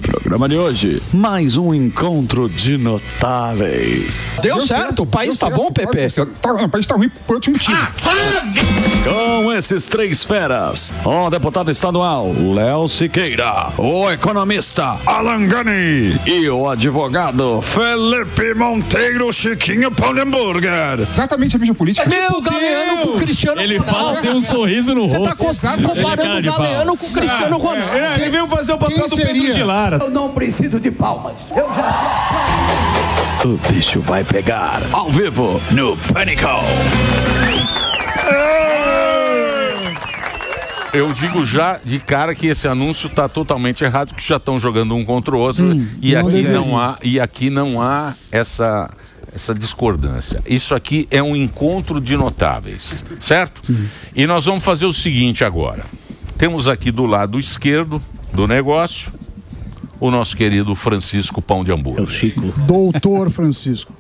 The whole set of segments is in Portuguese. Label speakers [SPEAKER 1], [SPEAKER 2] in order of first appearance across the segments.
[SPEAKER 1] Programa de hoje, mais um encontro de notáveis.
[SPEAKER 2] Deu certo, o país tá bom, Pepe?
[SPEAKER 3] O país tá ruim por outro motivo.
[SPEAKER 1] Com esses três feras, o deputado estadual Léo Siqueira, o economista Alan Gani e o advogado Felipe Monteiro Chiquinho Pão de Hambúrguer.
[SPEAKER 3] Exatamente a mesma política.
[SPEAKER 2] Meu Galeano com o Cristiano
[SPEAKER 4] Ele
[SPEAKER 2] Ronaldo.
[SPEAKER 4] fala sem um sorriso no rosto.
[SPEAKER 2] Você tá comparando o Galeano com o Cristiano Ronaldo.
[SPEAKER 4] Ele veio fazer o papel do Pedro de Lara.
[SPEAKER 5] Eu não preciso de palmas. Eu já
[SPEAKER 1] O bicho vai pegar ao vivo no Pânico.
[SPEAKER 6] Eu digo já de cara que esse anúncio está totalmente errado, que já estão jogando um contra o outro e aqui não há essa discordância. Isso aqui é um encontro de notáveis, certo? E nós vamos fazer o seguinte agora. Temos aqui do lado esquerdo do negócio o nosso querido Francisco Pão de Hambúrguer.
[SPEAKER 4] É o Chico.
[SPEAKER 7] Doutor Francisco.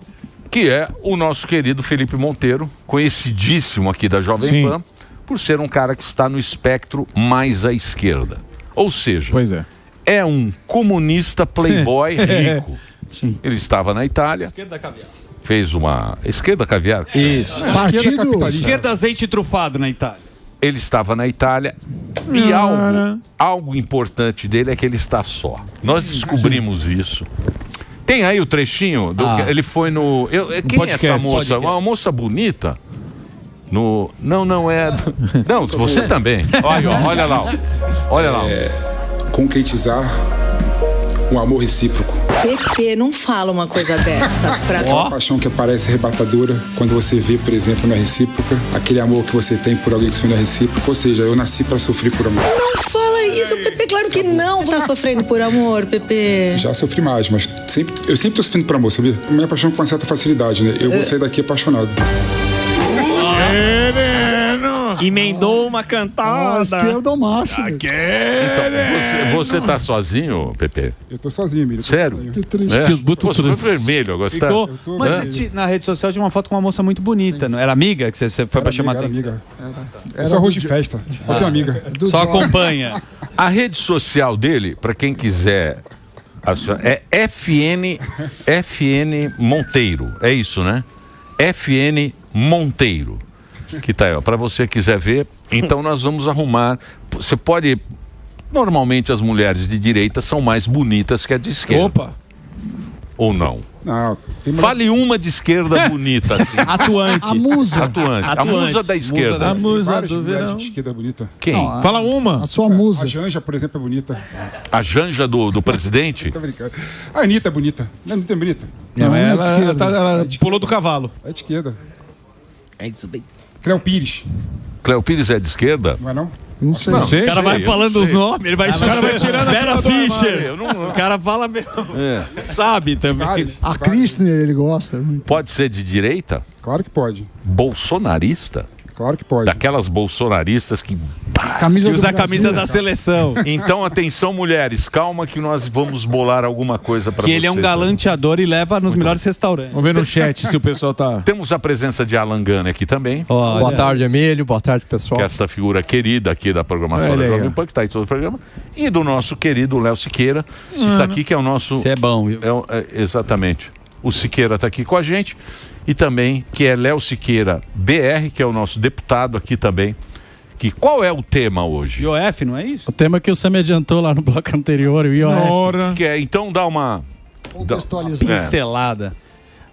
[SPEAKER 6] Que é o nosso querido Felipe Monteiro, conhecidíssimo aqui da Jovem Pan, por ser um cara que está no espectro mais à esquerda. Ou seja, é um comunista playboy rico. Ele estava na Itália. Esquerda caviar. Fez uma... Esquerda caviar?
[SPEAKER 4] Isso.
[SPEAKER 7] Partido...
[SPEAKER 4] Esquerda azeite trufado na Itália.
[SPEAKER 6] Ele estava na Itália e algo importante dele é que ele está só. Nós descobrimos isso. Tem aí o trechinho? Ele foi no... quem é essa moça? Uma moça bonita? Não é... Não, você também. Olha lá. Olha lá.
[SPEAKER 3] Concretizar um amor recíproco.
[SPEAKER 8] Pepe, não fala uma coisa dessa.
[SPEAKER 3] Uma paixão que parece arrebatadora quando você vê, por exemplo, na recíproca, aquele amor que você tem por alguém que não é recíproco. Ou seja, eu nasci para sofrer por amor.
[SPEAKER 8] Não fala isso, Pepe. Claro que não tá sofrendo por amor, Pepe.
[SPEAKER 3] Já sofri mais, mas eu sempre tô sofrendo por amor, sabia? Eu me apaixono com uma certa facilidade, né? Eu vou sair daqui apaixonado.
[SPEAKER 4] Emendou uma cantada.
[SPEAKER 7] Esquerdo ou macho.
[SPEAKER 6] Então, você tá sozinho, Pepe?
[SPEAKER 3] Eu tô sozinho, Emílio.
[SPEAKER 6] Sério?
[SPEAKER 7] Que triste.
[SPEAKER 6] Você foi vermelho agora.
[SPEAKER 4] Mas na rede social tinha uma foto com uma moça muito bonita. Não era amiga que você foi pra chamar atenção?
[SPEAKER 3] Era só arroz de festa. Só tenho amiga.
[SPEAKER 4] Só acompanha.
[SPEAKER 6] A rede social dele, para quem quiser, é FN Monteiro. É isso, né? FN Monteiro. Que tá aí, ó. Para você quiser ver, então nós vamos arrumar. Você pode. Normalmente as mulheres de direita são mais bonitas que a de esquerda.
[SPEAKER 4] Opa!
[SPEAKER 6] Ou não?
[SPEAKER 3] Não.
[SPEAKER 6] Fale uma de esquerda bonita, assim.
[SPEAKER 4] Atuante.
[SPEAKER 7] A musa.
[SPEAKER 6] A musa da esquerda.
[SPEAKER 4] A musa
[SPEAKER 3] do verão. De esquerda bonita.
[SPEAKER 6] Quem?
[SPEAKER 7] Não,
[SPEAKER 4] Fala uma.
[SPEAKER 7] A sua musa.
[SPEAKER 3] A Janja, por exemplo, é bonita.
[SPEAKER 6] A Janja do presidente?
[SPEAKER 3] Tô brincando. A Anitta é bonita. A Anitta é bonita.
[SPEAKER 7] Não, é de esquerda.
[SPEAKER 4] Ela pulou do cavalo.
[SPEAKER 3] É de esquerda. É isso bem. Cleo Pires.
[SPEAKER 6] Cleo Pires é de esquerda?
[SPEAKER 3] Não é não?
[SPEAKER 7] Não sei.
[SPEAKER 4] O cara vai falando os nomes, ele vai tirando Vera Fischer. O cara fala mesmo. Sabe também.
[SPEAKER 7] A Kirchner, ele gosta.
[SPEAKER 6] Pode ser de direita?
[SPEAKER 3] Claro que pode.
[SPEAKER 6] Bolsonarista?
[SPEAKER 3] Claro que pode.
[SPEAKER 6] Daquelas bolsonaristas que
[SPEAKER 4] usa a camisa da seleção.
[SPEAKER 6] Então, atenção, mulheres, calma que nós vamos bolar alguma coisa para vocês.
[SPEAKER 4] Que ele é um galanteador e leva nos melhores restaurantes.
[SPEAKER 9] Vamos ver no chat se o pessoal tá...
[SPEAKER 6] Temos a presença de Alan Gani aqui também.
[SPEAKER 10] Boa tarde, Emílio. Boa tarde, pessoal.
[SPEAKER 6] Que é essa figura querida aqui da programação da Jovem Pan, que está aí todo o programa. E do nosso querido Léo Siqueira, que está aqui, que é o nosso...
[SPEAKER 4] Isso é bom, viu?
[SPEAKER 6] Exatamente. O Siqueira está aqui com a gente. E também, que é Léo Siqueira BR, que é o nosso deputado aqui também. Qual é o tema hoje?
[SPEAKER 4] IOF, não é isso?
[SPEAKER 9] O tema que o Sam adiantou lá no bloco anterior, o IOF.
[SPEAKER 6] Então dá uma...
[SPEAKER 7] Contextualizar.
[SPEAKER 4] Pincelada.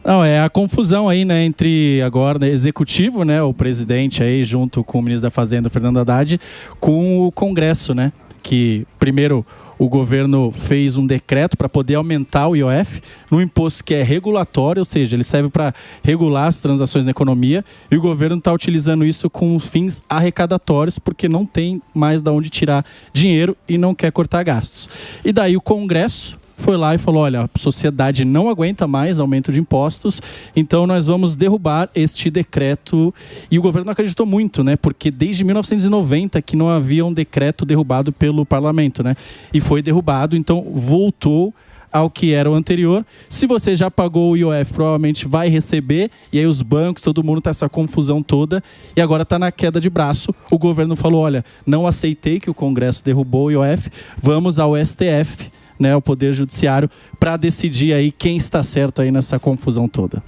[SPEAKER 9] Não, é a confusão aí, né, entre agora executivo, né, o presidente aí junto com o ministro da Fazenda, Fernando Haddad, com o Congresso, né, que primeiro o governo fez um decreto para poder aumentar o IOF, num imposto que é regulatório, ou seja, ele serve para regular as transações na economia, e o governo está utilizando isso com fins arrecadatórios, porque não tem mais de onde tirar dinheiro e não quer cortar gastos. E daí o Congresso foi lá e falou, olha, a sociedade não aguenta mais aumento de impostos, então nós vamos derrubar este decreto. E o governo não acreditou muito, né? Porque desde 1990 que não havia um decreto derrubado pelo parlamento, né? E foi derrubado, então voltou ao que era o anterior. Se você já pagou o IOF, provavelmente vai receber, e aí os bancos, todo mundo tá essa confusão toda, e agora tá na queda de braço. O governo falou, olha, não aceitei que o Congresso derrubou o IOF, vamos ao STF, né, o Poder Judiciário, para decidir aí quem está certo aí nessa confusão toda.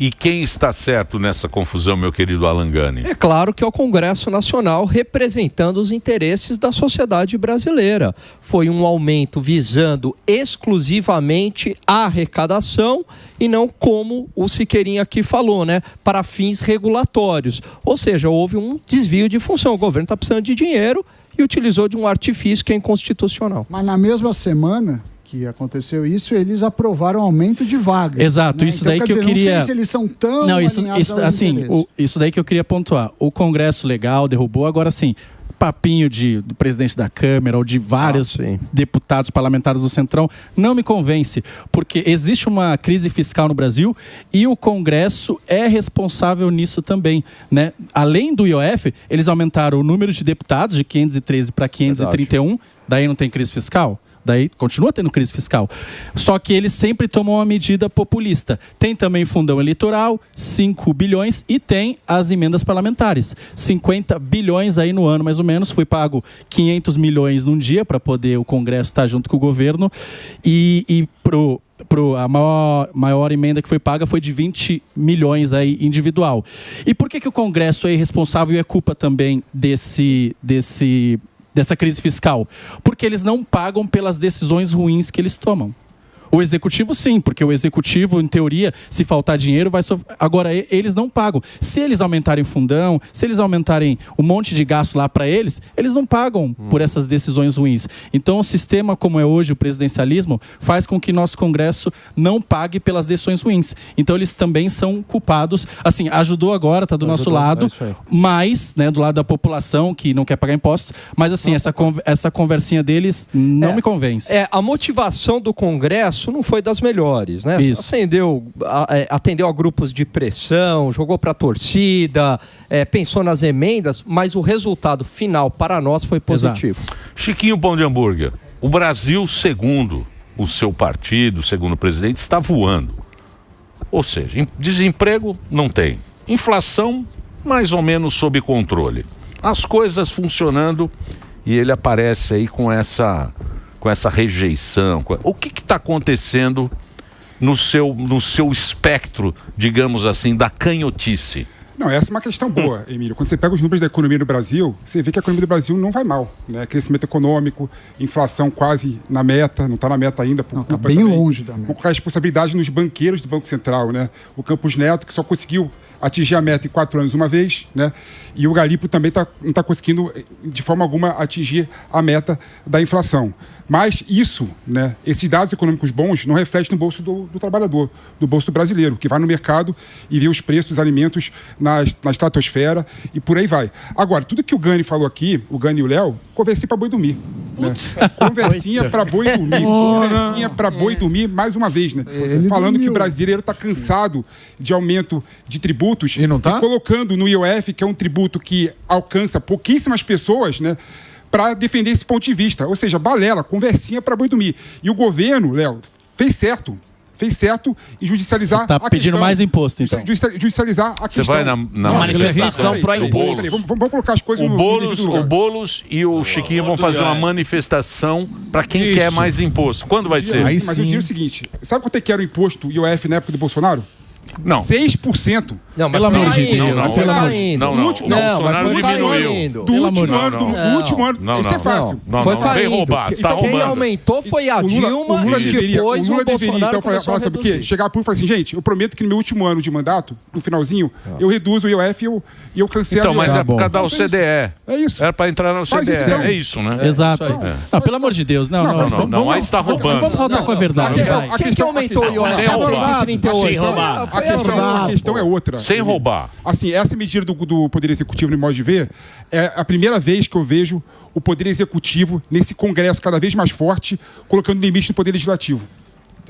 [SPEAKER 6] E quem está certo nessa confusão, meu querido Alan Gani?
[SPEAKER 10] É claro que é o Congresso Nacional representando os interesses da sociedade brasileira. Foi um aumento visando exclusivamente a arrecadação e não como o Siqueirinha aqui falou, né, para fins regulatórios. Ou seja, houve um desvio de função. O governo está precisando de dinheiro e utilizou de um artifício que é inconstitucional.
[SPEAKER 7] Mas na mesma semana que aconteceu isso, eles aprovaram aumento de vagas.
[SPEAKER 9] Exato,
[SPEAKER 7] né?
[SPEAKER 9] isso
[SPEAKER 7] então,
[SPEAKER 9] daí que eu queria...
[SPEAKER 7] Não sei se eles são tão
[SPEAKER 9] isso daí que eu queria pontuar. O Congresso legal derrubou, agora sim, papinho do presidente da Câmara ou de vários deputados parlamentares do Centrão não me convence, porque existe uma crise fiscal no Brasil e o Congresso é responsável nisso também, né? Além do IOF, eles aumentaram o número de deputados de 513 para 531, daí não tem crise fiscal? Daí continua tendo crise fiscal. Só que eles sempre tomam uma medida populista. Tem também fundão eleitoral, 5 bilhões, e tem as emendas parlamentares. 50 bilhões aí no ano, mais ou menos. Foi pago 500 milhões num dia para poder o Congresso estar junto com o governo. E a maior emenda que foi paga foi de 20 milhões aí individual. E por que o Congresso é responsável e é culpa também dessa crise fiscal? Porque eles não pagam pelas decisões ruins que eles tomam. O executivo sim, porque o executivo, em teoria, se faltar dinheiro, vai sofrer. Agora, eles não pagam. Se eles aumentarem fundão, se eles aumentarem um monte de gasto lá para eles não pagam por essas decisões ruins. Então, o sistema como é hoje, o presidencialismo, faz com que nosso Congresso não pague pelas decisões ruins. Então, eles também são culpados. Assim, ajudou agora, está do nosso lado, mas, né, do lado da população que não quer pagar impostos, mas assim, essa conversinha deles não me convence.
[SPEAKER 10] A motivação do Congresso não foi das melhores, né?
[SPEAKER 9] Isso.
[SPEAKER 10] Atendeu a grupos de pressão, jogou para a torcida, pensou nas emendas, mas o resultado final para nós foi positivo.
[SPEAKER 6] Exato. Chiquinho Pão de Hambúrguer, o Brasil, segundo o seu partido, segundo o presidente, está voando. Ou seja, desemprego não tem. Inflação mais ou menos sob controle. As coisas funcionando e ele aparece aí com essa rejeição. O que está acontecendo no seu espectro, digamos assim, da canhotice?
[SPEAKER 3] Não, essa é uma questão boa, Emílio. Quando você pega os números da economia do Brasil, você vê que a economia do Brasil não vai mal, né? Crescimento econômico, inflação quase na meta, não está na meta ainda.
[SPEAKER 7] Está bem longe da meta.
[SPEAKER 3] Vamos colocar a responsabilidade nos banqueiros do Banco Central, né? O Campos Neto, que só conseguiu atingir a meta em 4 anos uma vez, né? E o Garipo também não está conseguindo, de forma alguma, atingir a meta da inflação. Mas isso, né, esses dados econômicos bons não refletem no bolso do trabalhador, no bolso do brasileiro, que vai no mercado e vê os preços dos alimentos na estratosfera e por aí vai. Agora, tudo que o Gani falou aqui, o Gani e o Léo, conversinha para boi dormir. Né? Conversinha para boi dormir. Conversinha para boi dormir, mais uma vez, né? Falando que o brasileiro está cansado de aumento de tributos
[SPEAKER 1] e não tá?
[SPEAKER 3] E colocando no IOF, que é um tributo que alcança pouquíssimas pessoas, né? Para defender esse ponto de vista. Ou seja, balela, conversinha para boi dormir. E o governo, Léo, fez certo em judicializar a questão.
[SPEAKER 9] Está pedindo mais imposto, então.
[SPEAKER 3] Judicializar a questão.
[SPEAKER 6] Você vai na manifestação
[SPEAKER 3] proibida. Vamos colocar as coisas
[SPEAKER 6] o Boulos e o Chiquinho vão fazer uma manifestação para quem quer mais imposto. Quando vai ser?
[SPEAKER 3] Mas eu diria o seguinte, sabe quanto é que era o imposto IOF na época do Bolsonaro?
[SPEAKER 6] Não.
[SPEAKER 3] 6%.
[SPEAKER 10] Não, mas pelo amor de Deus.
[SPEAKER 6] Não, Bolsonaro diminuiu.
[SPEAKER 3] Do último ano.
[SPEAKER 6] Não,
[SPEAKER 3] isso é fácil.
[SPEAKER 6] Não, vem roubar. Você tá roubando.
[SPEAKER 10] Quem aumentou foi a Dilma e depois o Bolsonaro
[SPEAKER 3] então falar, sabe o quê? Chegar por e falar assim, gente, eu prometo que no meu último ano de mandato, no finalzinho, eu reduzo o IOF e eu cancelo
[SPEAKER 6] então,
[SPEAKER 3] o IOF.
[SPEAKER 6] Mas é por causa da OCDE.
[SPEAKER 3] É isso.
[SPEAKER 6] Era para entrar na OCDE. É isso, né?
[SPEAKER 9] Exato. Não, pelo amor de Deus.
[SPEAKER 6] Não, aí você tá roubando.
[SPEAKER 9] Vamos voltar com a verdade.
[SPEAKER 10] Quem que aumentou o IOF?
[SPEAKER 6] Sem roubar.
[SPEAKER 3] A questão é outra.
[SPEAKER 6] Sem roubar.
[SPEAKER 3] Assim, essa medida do Poder Executivo, no modo de ver, é a primeira vez que eu vejo o Poder Executivo nesse Congresso cada vez mais forte, colocando limite no Poder Legislativo.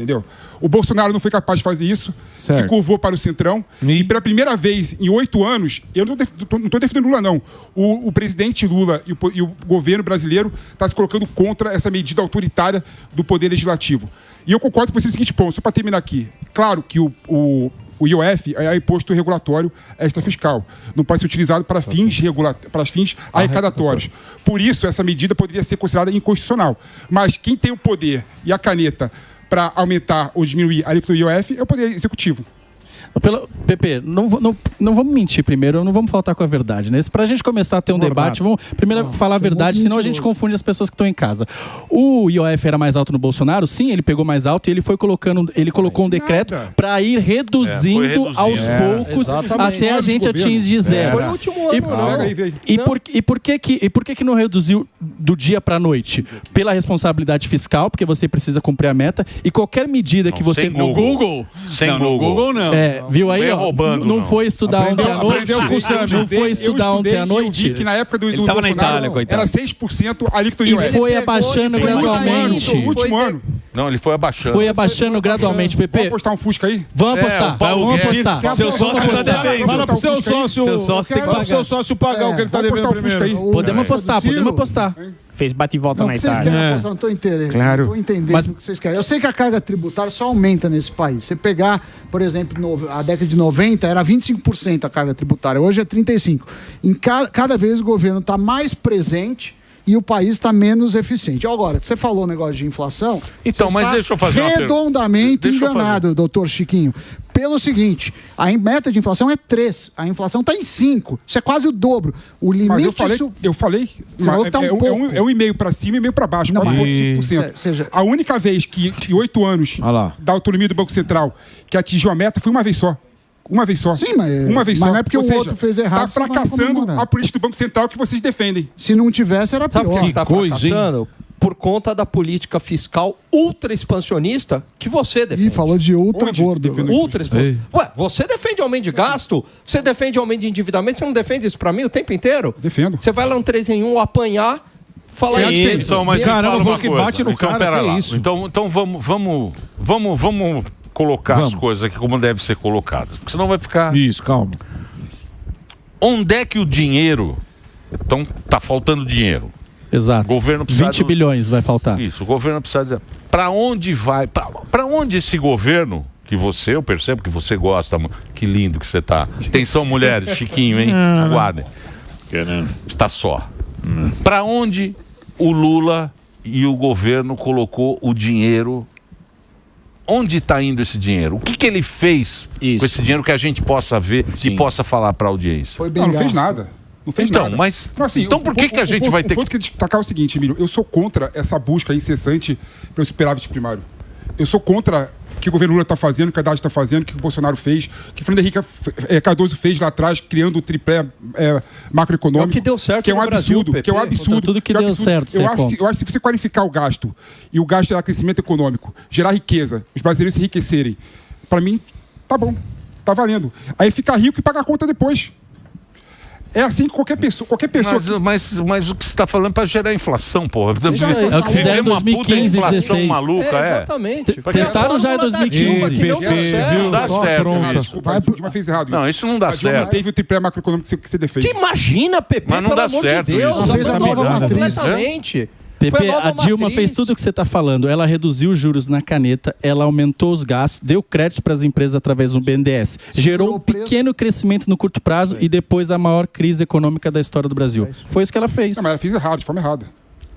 [SPEAKER 3] Entendeu? O Bolsonaro não foi capaz de fazer isso,
[SPEAKER 1] Certo.
[SPEAKER 3] se curvou para o Centrão, e pela primeira vez em 8 anos, eu não estou defendendo Lula, não. O presidente Lula e o governo brasileiro está se colocando contra essa medida autoritária do Poder Legislativo. E eu concordo com você no seguinte ponto, só para terminar aqui. Claro que o IOF é imposto regulatório extrafiscal. Não pode ser utilizado para fins arrecadatórios. Por isso, essa medida poderia ser considerada inconstitucional. Mas quem tem o poder e a caneta para aumentar ou diminuir a alíquota do IOF é o Poder Executivo.
[SPEAKER 9] Pepe, não vamos mentir primeiro, não vamos faltar com a verdade, né? Pra gente começar a ter um debate, vamos primeiro falar a verdade, senão a gente confunde as pessoas que estão em casa. O IOF era mais alto no Bolsonaro? Sim, ele pegou mais alto e ele colocou um decreto para ir reduzindo aos poucos até a gente atingir zero.
[SPEAKER 10] Foi o último ano,
[SPEAKER 9] E por que não reduziu do dia para a noite? Pela responsabilidade fiscal, porque você precisa cumprir a meta, e qualquer medida que você...
[SPEAKER 4] No Google?
[SPEAKER 6] Sem
[SPEAKER 4] No Google não.
[SPEAKER 9] Viu aí, ó,
[SPEAKER 6] roubando,
[SPEAKER 9] não foi estudar ontem à noite? Não foi estudar ontem à noite?
[SPEAKER 3] Eu vi que na época do
[SPEAKER 4] Ele tava na
[SPEAKER 3] Bolsonaro
[SPEAKER 4] Itália, coitado.
[SPEAKER 3] era 6% a alíquota do
[SPEAKER 9] E
[SPEAKER 3] IOF.
[SPEAKER 9] foi abaixando gradualmente.
[SPEAKER 3] No último ano.
[SPEAKER 6] Não, ele foi abaixando.
[SPEAKER 9] Foi abaixando gradualmente,
[SPEAKER 3] Vamos
[SPEAKER 9] Pepe.
[SPEAKER 3] apostar um Fusca aí?
[SPEAKER 9] Vamos apostar.
[SPEAKER 4] Vamos
[SPEAKER 9] apostar.
[SPEAKER 4] Seu sócio tá devendo.
[SPEAKER 11] Fala pro seu sócio.
[SPEAKER 4] Seu sócio tem que pagar.
[SPEAKER 11] Seu sócio pagar o que ele tá
[SPEAKER 3] Vamos
[SPEAKER 11] devendo
[SPEAKER 3] apostar um Fusca
[SPEAKER 11] primeiro.
[SPEAKER 3] aí.
[SPEAKER 9] Podemos apostar.
[SPEAKER 2] Fez bate e volta
[SPEAKER 7] Não,
[SPEAKER 2] na
[SPEAKER 7] vocês
[SPEAKER 2] Itália.
[SPEAKER 7] querem apostar, não estou entendendo.
[SPEAKER 11] Claro.
[SPEAKER 7] Não estou entendendo
[SPEAKER 9] Mas-
[SPEAKER 7] o que vocês querem. Eu sei que a carga tributária só aumenta nesse país. Você pegar, por exemplo, a década de 90 era 25% a carga tributária, hoje é 35%. Cada vez o governo está mais presente e o país está menos eficiente. Agora, você falou o negócio de inflação.
[SPEAKER 6] Então,
[SPEAKER 7] você
[SPEAKER 6] mas
[SPEAKER 7] está
[SPEAKER 6] deixa eu fazer uma
[SPEAKER 7] redondamente
[SPEAKER 6] Deixa eu
[SPEAKER 7] enganado, doutor Chiquinho. Pelo seguinte, a meta de inflação é 3, a inflação está em 5. Isso é quase o dobro. O limite...
[SPEAKER 3] Mas eu falei
[SPEAKER 7] Você falou que tá um pouco.
[SPEAKER 3] é um e-mail para cima e meio para baixo,
[SPEAKER 7] Não,
[SPEAKER 3] 4,5%.
[SPEAKER 7] seja-
[SPEAKER 3] A única vez que em 8 anos da autonomia do Banco Central que atingiu a meta foi uma vez só. Uma vez só.
[SPEAKER 7] Sim, mas-
[SPEAKER 3] uma vez
[SPEAKER 7] mas
[SPEAKER 3] só.
[SPEAKER 7] não é porque
[SPEAKER 3] Ou
[SPEAKER 7] o
[SPEAKER 3] seja,
[SPEAKER 7] outro fez errado,
[SPEAKER 3] Está
[SPEAKER 7] você vai
[SPEAKER 3] fracassando
[SPEAKER 7] comemorar.
[SPEAKER 3] a política do Banco Central que vocês defendem.
[SPEAKER 7] Se não tivesse, era
[SPEAKER 10] Sabe por
[SPEAKER 7] pior.
[SPEAKER 10] que está fracassando? Por conta da política fiscal ultra expansionista que você defende.
[SPEAKER 7] Ih, falou de ultra
[SPEAKER 3] Onde
[SPEAKER 7] gordo.
[SPEAKER 3] defendeu
[SPEAKER 10] Ultra expansionista. Ué, você defende aumento de gasto? Você defende aumento de endividamento? Você não defende isso pra mim o tempo inteiro?
[SPEAKER 3] Defendo.
[SPEAKER 10] Você vai lá no 3 em 1 apanhar, falar
[SPEAKER 11] É
[SPEAKER 10] isso.
[SPEAKER 6] Então, mas
[SPEAKER 11] Caramba,
[SPEAKER 6] fala
[SPEAKER 11] vou
[SPEAKER 6] uma
[SPEAKER 11] que
[SPEAKER 6] coisa.
[SPEAKER 11] bate no
[SPEAKER 6] Então,
[SPEAKER 11] cara,
[SPEAKER 6] pera
[SPEAKER 11] que
[SPEAKER 6] lá.
[SPEAKER 11] isso?
[SPEAKER 6] Então vamos colocar as coisas aqui como devem ser colocadas. Porque senão vai ficar...
[SPEAKER 11] Isso, calma.
[SPEAKER 6] Onde é que o dinheiro... Então, tá faltando dinheiro.
[SPEAKER 9] Exato.
[SPEAKER 6] O governo precisa
[SPEAKER 9] 20 bilhões vai faltar.
[SPEAKER 6] Isso, o governo precisa dizer... Para onde vai... Para onde esse governo... Que você, eu percebo que você gosta... Que lindo que você tá. Atenção, mulheres, Chiquinho, hein? Aguardem. Está só. Para onde o Lula e o governo colocou o dinheiro? Onde está indo esse dinheiro? O que ele fez com esse dinheiro que a gente possa ver e possa falar para a audiência?
[SPEAKER 7] Foi bem
[SPEAKER 3] Não fez
[SPEAKER 7] gasto.
[SPEAKER 3] nada. Não fez
[SPEAKER 6] Então,
[SPEAKER 3] nada.
[SPEAKER 6] mas...
[SPEAKER 3] Não, assim,
[SPEAKER 6] então por que a gente vai ter
[SPEAKER 3] O ponto que destacar é o seguinte, Emílio. Eu sou contra essa busca incessante pelo superávit primário. Eu sou contra o que o governo Lula está fazendo, o que a Haddad está fazendo, o que o Bolsonaro fez, o que o Fernando Henrique Cardoso fez lá atrás, criando o triplé macroeconômico.
[SPEAKER 10] É o que deu certo
[SPEAKER 3] que é um
[SPEAKER 10] no Brasil,
[SPEAKER 3] absurdo,
[SPEAKER 10] Pepe.
[SPEAKER 3] que é um absurdo.
[SPEAKER 9] Tudo que
[SPEAKER 3] é um
[SPEAKER 9] deu
[SPEAKER 3] absurdo.
[SPEAKER 9] certo, você
[SPEAKER 3] eu acho que se você qualificar o gasto, e o gasto gerar crescimento econômico, gerar riqueza, os brasileiros se enriquecerem, para mim, tá bom, tá valendo. Aí fica rico e paga a conta depois. É assim que qualquer pessoa
[SPEAKER 6] Mas o que você está falando para gerar inflação, porra.
[SPEAKER 9] É o que fizeram em 2015 e 16.
[SPEAKER 6] Maluca,
[SPEAKER 10] exatamente.
[SPEAKER 9] Testaram já em 2015.
[SPEAKER 10] Que não deu certo.
[SPEAKER 6] Não dá certo isso.
[SPEAKER 3] Desculpa, a Dilma fez errado
[SPEAKER 6] Não, isso não dá
[SPEAKER 3] A Dilma
[SPEAKER 6] certo.
[SPEAKER 3] teve o triplé macroeconômico que você defende.
[SPEAKER 10] Que imagina, Pepe,
[SPEAKER 6] Mas não
[SPEAKER 10] pelo
[SPEAKER 6] dá
[SPEAKER 10] amor
[SPEAKER 6] certo
[SPEAKER 10] de Deus.
[SPEAKER 6] isso.
[SPEAKER 7] Fez a nova matriz.
[SPEAKER 10] Completamente.
[SPEAKER 9] Pepe,
[SPEAKER 10] Foi a nova
[SPEAKER 9] a Dilma
[SPEAKER 10] matriz.
[SPEAKER 9] fez tudo o que você está falando. Ela reduziu os juros na caneta, ela aumentou os gastos, deu crédito para as empresas através do BNDES, gerou um pequeno crescimento no curto prazo e depois a maior crise econômica da história do Brasil. Foi isso que ela fez.
[SPEAKER 3] Não, mas ela fez errado, de forma errada.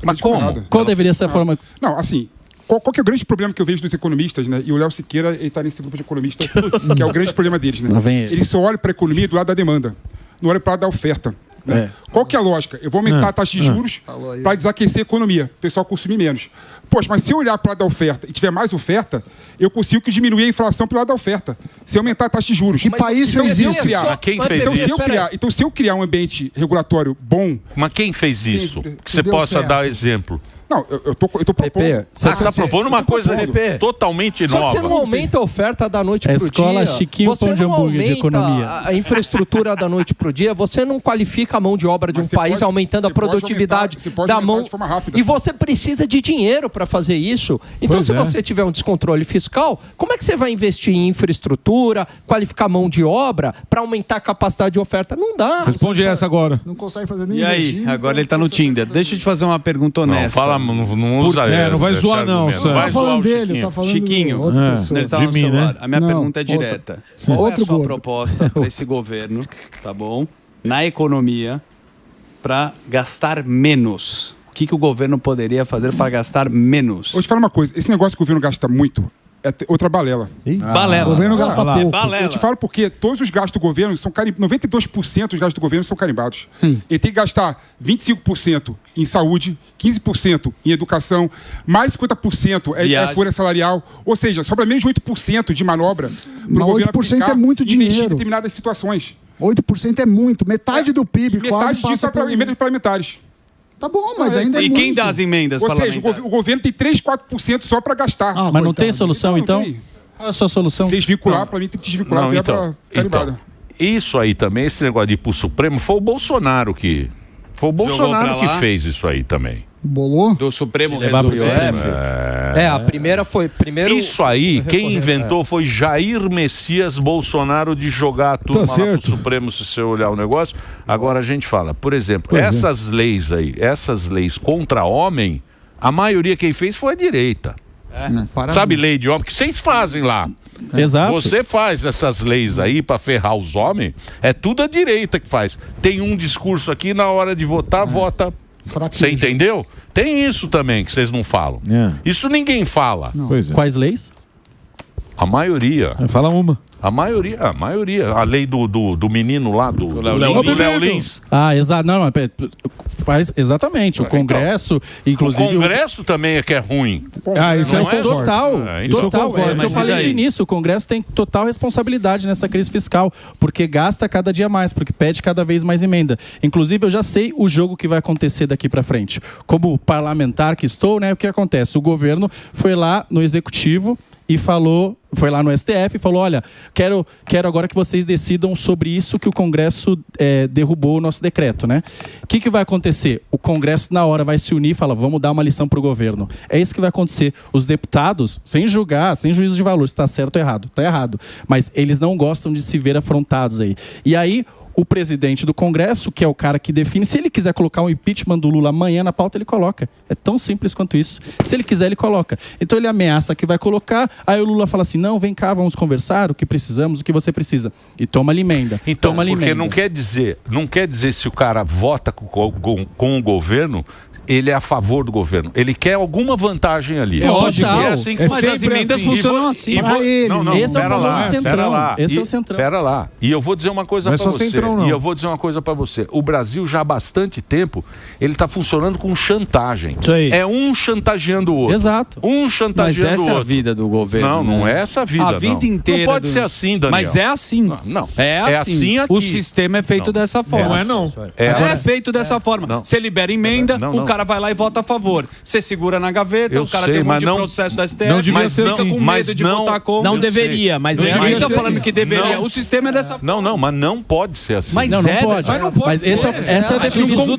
[SPEAKER 6] Mas como?
[SPEAKER 9] Qual deveria ser a forma?
[SPEAKER 3] Não, assim, qual que é o grande problema que eu vejo dos economistas, né? E o Léo Siqueira, ele tá nesse grupo de economistas, que é o grande problema deles, né?
[SPEAKER 9] Lá vem ele.
[SPEAKER 3] Eles só olham para a economia do lado da demanda, não olham para o lado da oferta. Né? Qual que é a lógica? Eu vou aumentar a taxa de juros para desaquecer a economia, o pessoal consumir menos. Poxa, mas se eu olhar para o lado da oferta e tiver mais oferta, eu consigo diminuir a inflação pelo lado da oferta. Se eu aumentar a taxa de juros.
[SPEAKER 7] Que país fez isso?
[SPEAKER 3] Então, se eu criar um ambiente regulatório bom...
[SPEAKER 6] Mas quem fez isso? Que você
[SPEAKER 7] deu
[SPEAKER 6] possa
[SPEAKER 7] certo.
[SPEAKER 6] dar exemplo.
[SPEAKER 3] Não, eu tô propondo.
[SPEAKER 6] Você está propondo uma coisa totalmente
[SPEAKER 10] Só
[SPEAKER 6] nova.
[SPEAKER 10] que você não aumenta a oferta da noite pro dia.
[SPEAKER 9] Escola Chiquinho Pão de Hambúrguer de Economia.
[SPEAKER 10] A infraestrutura da noite pro dia, você não qualifica a mão de obra de um país aumentando a produtividade da mão. E você precisa de dinheiro para fazer isso. Então, se você tiver um descontrole fiscal, como é que você vai investir em infraestrutura, qualificar a mão de obra para aumentar a capacidade de oferta? Não dá.
[SPEAKER 11] Responde essa agora.
[SPEAKER 7] Não consegue fazer nem
[SPEAKER 12] E aí, agora ele tá no Tinder. Deixa eu te fazer uma pergunta honesta.
[SPEAKER 6] Não usa
[SPEAKER 11] não vai zoar não,
[SPEAKER 6] Não vai zoar o Chiquinho.
[SPEAKER 7] Tá falando
[SPEAKER 12] Chiquinho,
[SPEAKER 7] outra pessoa.
[SPEAKER 12] ele tá no celular. A minha pergunta é direta. Qual é a
[SPEAKER 7] Outro
[SPEAKER 12] sua
[SPEAKER 7] gordo.
[SPEAKER 12] proposta para esse governo, tá bom? Na economia, para gastar menos? O que o governo poderia fazer para gastar menos?
[SPEAKER 3] Vou te falar uma coisa. Esse negócio que o governo gasta muito é outra balela.
[SPEAKER 12] Balela.
[SPEAKER 7] O governo gasta pouco.
[SPEAKER 12] Balela.
[SPEAKER 3] Eu te falo porque todos os gastos do governo são 92% dos gastos do governo são carimbados.
[SPEAKER 7] Sim.
[SPEAKER 3] Ele tem que gastar 25% em saúde, 15% em educação, mais 50% é folha salarial. Ou seja, sobra menos de 8% de manobra para o governo
[SPEAKER 7] 8% é muito
[SPEAKER 3] investir em
[SPEAKER 7] dinheiro.
[SPEAKER 3] determinadas situações.
[SPEAKER 7] 8% é muito. Metade do PIB
[SPEAKER 3] Metade
[SPEAKER 7] quase
[SPEAKER 3] disso
[SPEAKER 7] passa
[SPEAKER 3] é para emendas parlamentares.
[SPEAKER 7] Tá bom, mas ainda é
[SPEAKER 12] E
[SPEAKER 7] muito.
[SPEAKER 12] quem dá as emendas
[SPEAKER 3] Ou seja,
[SPEAKER 12] parlamentares?
[SPEAKER 3] o governo tem 3, 4% só para gastar.
[SPEAKER 9] Mas não tem solução, então?
[SPEAKER 3] tem.
[SPEAKER 9] Qual é a sua solução?
[SPEAKER 3] Desvincular, para mim tem que desvincular a verba carimbada.
[SPEAKER 6] Isso aí também, esse negócio de ir pro Supremo, foi o Bolsonaro que... Foi o Bolsonaro que fez isso aí também.
[SPEAKER 7] Bolou?
[SPEAKER 12] Do Supremo
[SPEAKER 10] Levar pro
[SPEAKER 12] resolveu.
[SPEAKER 10] a primeira foi...
[SPEAKER 6] Isso aí, quem inventou foi Jair Messias Bolsonaro de jogar a turma lá pro Supremo, se você olhar o negócio. Agora a gente fala, por exemplo, essas leis aí, essas leis contra homem, a maioria quem fez foi a direita. Sabe lei de homem? Que vocês fazem lá.
[SPEAKER 9] Exato.
[SPEAKER 6] Você faz essas leis aí pra ferrar os homens, é tudo a direita que faz. Tem um discurso aqui, na hora de votar, vota. Você entendeu? Tem isso também que vocês não falam. Isso ninguém fala.
[SPEAKER 9] Quais leis?
[SPEAKER 6] A maioria.
[SPEAKER 11] Fala uma.
[SPEAKER 6] A maioria. A lei do menino lá, do Léo Lins.
[SPEAKER 9] Exato. Não, faz exatamente. O Congresso, inclusive.
[SPEAKER 6] O Congresso também é que é ruim.
[SPEAKER 9] Isso
[SPEAKER 6] não
[SPEAKER 9] é total.
[SPEAKER 6] Total.
[SPEAKER 9] É o que eu falei no início. O Congresso tem total responsabilidade nessa crise fiscal, porque gasta cada dia mais, porque pede cada vez mais emenda. Inclusive, eu já sei o jogo que vai acontecer daqui para frente. Como parlamentar que estou, né? O que acontece? O governo foi lá no Executivo e foi lá no STF e falou, olha, quero agora que vocês decidam sobre isso que o Congresso derrubou o nosso decreto, né? O que vai acontecer? O Congresso na hora vai se unir e fala, vamos dar uma lição pro governo. É isso que vai acontecer. Os deputados, sem julgar, sem juízo de valor, se está certo ou errado, está errado. Mas eles não gostam de se ver afrontados aí. E aí, o presidente do Congresso, que é o cara que define, se ele quiser colocar um impeachment do Lula amanhã na pauta, ele coloca. É tão simples quanto isso. Se ele quiser, ele coloca. Então ele ameaça que vai colocar, aí o Lula fala assim, não, vem cá, vamos conversar, o que precisamos, o que você precisa. E toma-lhe emenda.
[SPEAKER 6] Então, porque não quer dizer se o cara vota com o governo, ele é a favor do governo. Ele quer alguma vantagem ali.
[SPEAKER 9] É lógico.
[SPEAKER 6] É assim que
[SPEAKER 12] mas as emendas funcionam assim.
[SPEAKER 9] Esse é o famoso centrão. Esse é o centrão.
[SPEAKER 6] Pera lá. E eu vou dizer uma coisa para você.
[SPEAKER 11] Centrão, não.
[SPEAKER 6] E eu vou dizer uma coisa para você. O Brasil já há bastante tempo, ele está funcionando com chantagem.
[SPEAKER 12] Isso aí.
[SPEAKER 6] É um chantageando o outro.
[SPEAKER 9] Exato.
[SPEAKER 6] Um chantageando o outro.
[SPEAKER 12] Mas essa é a vida do governo.
[SPEAKER 6] Não é essa a vida.
[SPEAKER 12] A vida inteira.
[SPEAKER 6] Não pode ser assim, Daniel.
[SPEAKER 12] Mas é assim.
[SPEAKER 6] Não.
[SPEAKER 12] É assim aqui. O sistema é feito dessa forma.
[SPEAKER 11] Não é não.
[SPEAKER 12] É feito dessa forma. Você libera emenda, o cara vai lá e vota a favor. Você segura na gaveta, o cara tem um monte de processo da STF,
[SPEAKER 11] não devia ser
[SPEAKER 12] fica com medo de votar contra.
[SPEAKER 13] Não deveria, mas
[SPEAKER 12] Ninguém tá falando que deveria. O sistema é dessa forma.
[SPEAKER 6] Não, mas não pode ser assim.
[SPEAKER 12] Mas
[SPEAKER 9] não pode.
[SPEAKER 11] Mas não pode
[SPEAKER 9] mas
[SPEAKER 11] ser.
[SPEAKER 9] Essa é a definição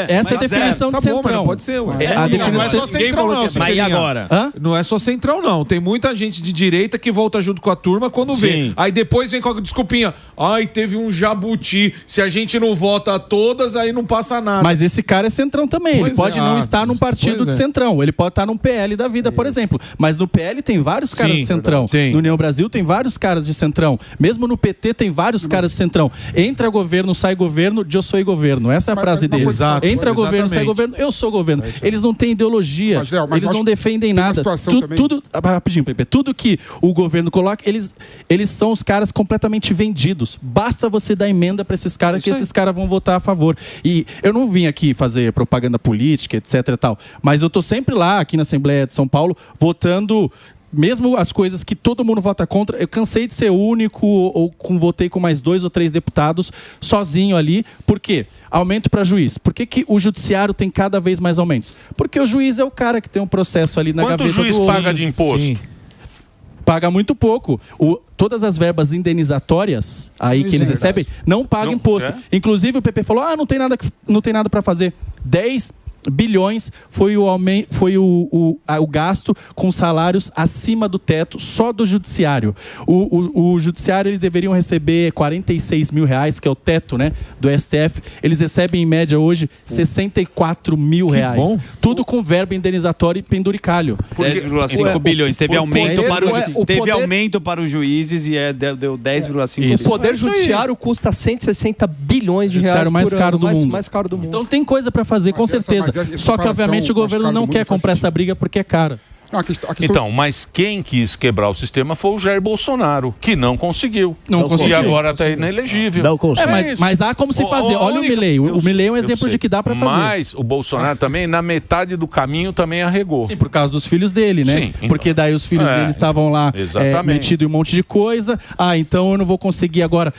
[SPEAKER 12] Essa
[SPEAKER 9] é a definição de centrão.
[SPEAKER 11] Pode ser, ué.
[SPEAKER 9] A
[SPEAKER 11] Não é só centrão, não.
[SPEAKER 13] Mas e agora?
[SPEAKER 11] Não é só centrão, não. Tem muita gente de direita que volta junto com a turma quando vê. Aí depois vem com a desculpinha. Ai, teve um jabuti. Se a gente não vota todas, aí não passa nada.
[SPEAKER 9] Mas esse cara é centrão também. Ele pode não estar num partido de centrão. Ele pode estar num PL da vida, por exemplo. Mas no PL tem vários caras de centrão. No União Brasil tem vários caras de centrão. Mesmo no PT tem vários caras de centrão. Entra governo, sai governo, eu sou governo. Essa é a frase deles. Entra governo, sai governo, eu sou governo. Eles não têm ideologia. Eles não defendem nada. Rapidinho, Pepe. Tudo que o governo coloca, eles são os caras completamente vendidos. Basta você dar emenda para esses caras que esses caras vão votar a favor. E eu não vim aqui fazer propaganda política, etc e tal. Mas eu tô sempre lá, aqui na Assembleia de São Paulo, votando mesmo as coisas que todo mundo vota contra, eu cansei de ser o único ou votei com mais 2 ou 3 deputados sozinho ali. Por quê? Aumento para juiz. Por que o judiciário tem cada vez mais aumentos? Porque o juiz é o cara que tem um processo ali na gaveta do...
[SPEAKER 6] Quanto o juiz paga de imposto? Sim.
[SPEAKER 9] Paga muito pouco. Todas as verbas indenizatórias aí que eles recebem não pagam imposto. Inclusive o PP falou, não tem nada para fazer. 10 bilhões foi o gasto com salários acima do teto só do judiciário. O judiciário, eles deveriam receber 46 mil reais, que é o teto, né, do STF. Eles recebem em média hoje 64 mil reais. Bom. Tudo com verba indenizatória e penduricalho.
[SPEAKER 12] 10,5 bilhões. Teve aumento para os juízes e deu 10,5 bilhões.
[SPEAKER 10] O poder judiciário custa 160 bilhões de reais
[SPEAKER 9] mais caro do mundo.
[SPEAKER 10] Mais caro do mundo.
[SPEAKER 9] Então tem coisa para fazer, com certeza. Só que, obviamente, o governo não quer comprar essa briga porque é cara.
[SPEAKER 6] Então, mas quem quis quebrar o sistema foi o Jair Bolsonaro, que não conseguiu. E agora está inelegível.
[SPEAKER 9] Não consegue. Mas há como se fazer. Olha o Milei. O Milei é um exemplo de que dá para fazer.
[SPEAKER 6] Mas o Bolsonaro também, na metade do caminho, também arregou.
[SPEAKER 9] Sim, por causa dos filhos dele, né? Sim, então. Porque daí os filhos dele estavam lá metidos em um monte de coisa. Então eu não vou conseguir agora...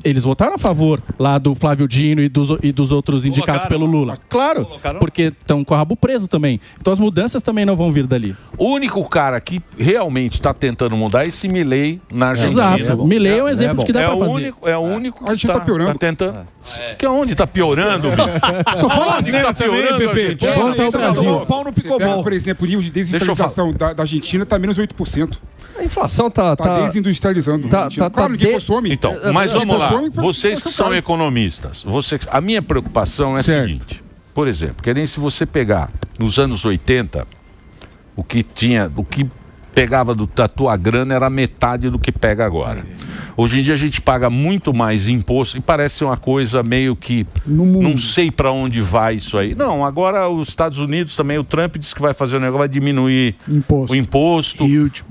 [SPEAKER 9] Eles votaram a favor lá do Flávio Dino e dos outros indicados pelo Lula. Claro, porque estão com o rabo preso também. Então as mudanças também não vão vir dali.
[SPEAKER 6] O único cara que realmente está tentando mudar é esse Milei na Argentina.
[SPEAKER 9] Exato. Milei é um exemplo de que dá para fazer.
[SPEAKER 6] É o único
[SPEAKER 3] a gente está piorando.
[SPEAKER 6] Tá tentando. Que onde está piorando, bicho?
[SPEAKER 11] Só fala assim, tá piorando, Pepe.
[SPEAKER 9] Volta ao Brasil.
[SPEAKER 11] Pau no picobol.
[SPEAKER 3] Por exemplo, o nível de desindustrialização da Argentina está menos 8%.
[SPEAKER 10] A inflação tá
[SPEAKER 3] desindustrializando.
[SPEAKER 10] Claro,
[SPEAKER 3] ninguém consome.
[SPEAKER 6] Então, mas vamos lá. Vocês que são economistas, a minha preocupação é a seguinte. Por exemplo, que nem se você pegar nos anos 80, o que pegava da tua grana era metade do que pega agora. Hoje em dia a gente paga muito mais imposto e parece uma coisa meio que não sei para onde vai isso aí. Não, agora os Estados Unidos também, o Trump disse que vai fazer um negócio, vai diminuir o imposto.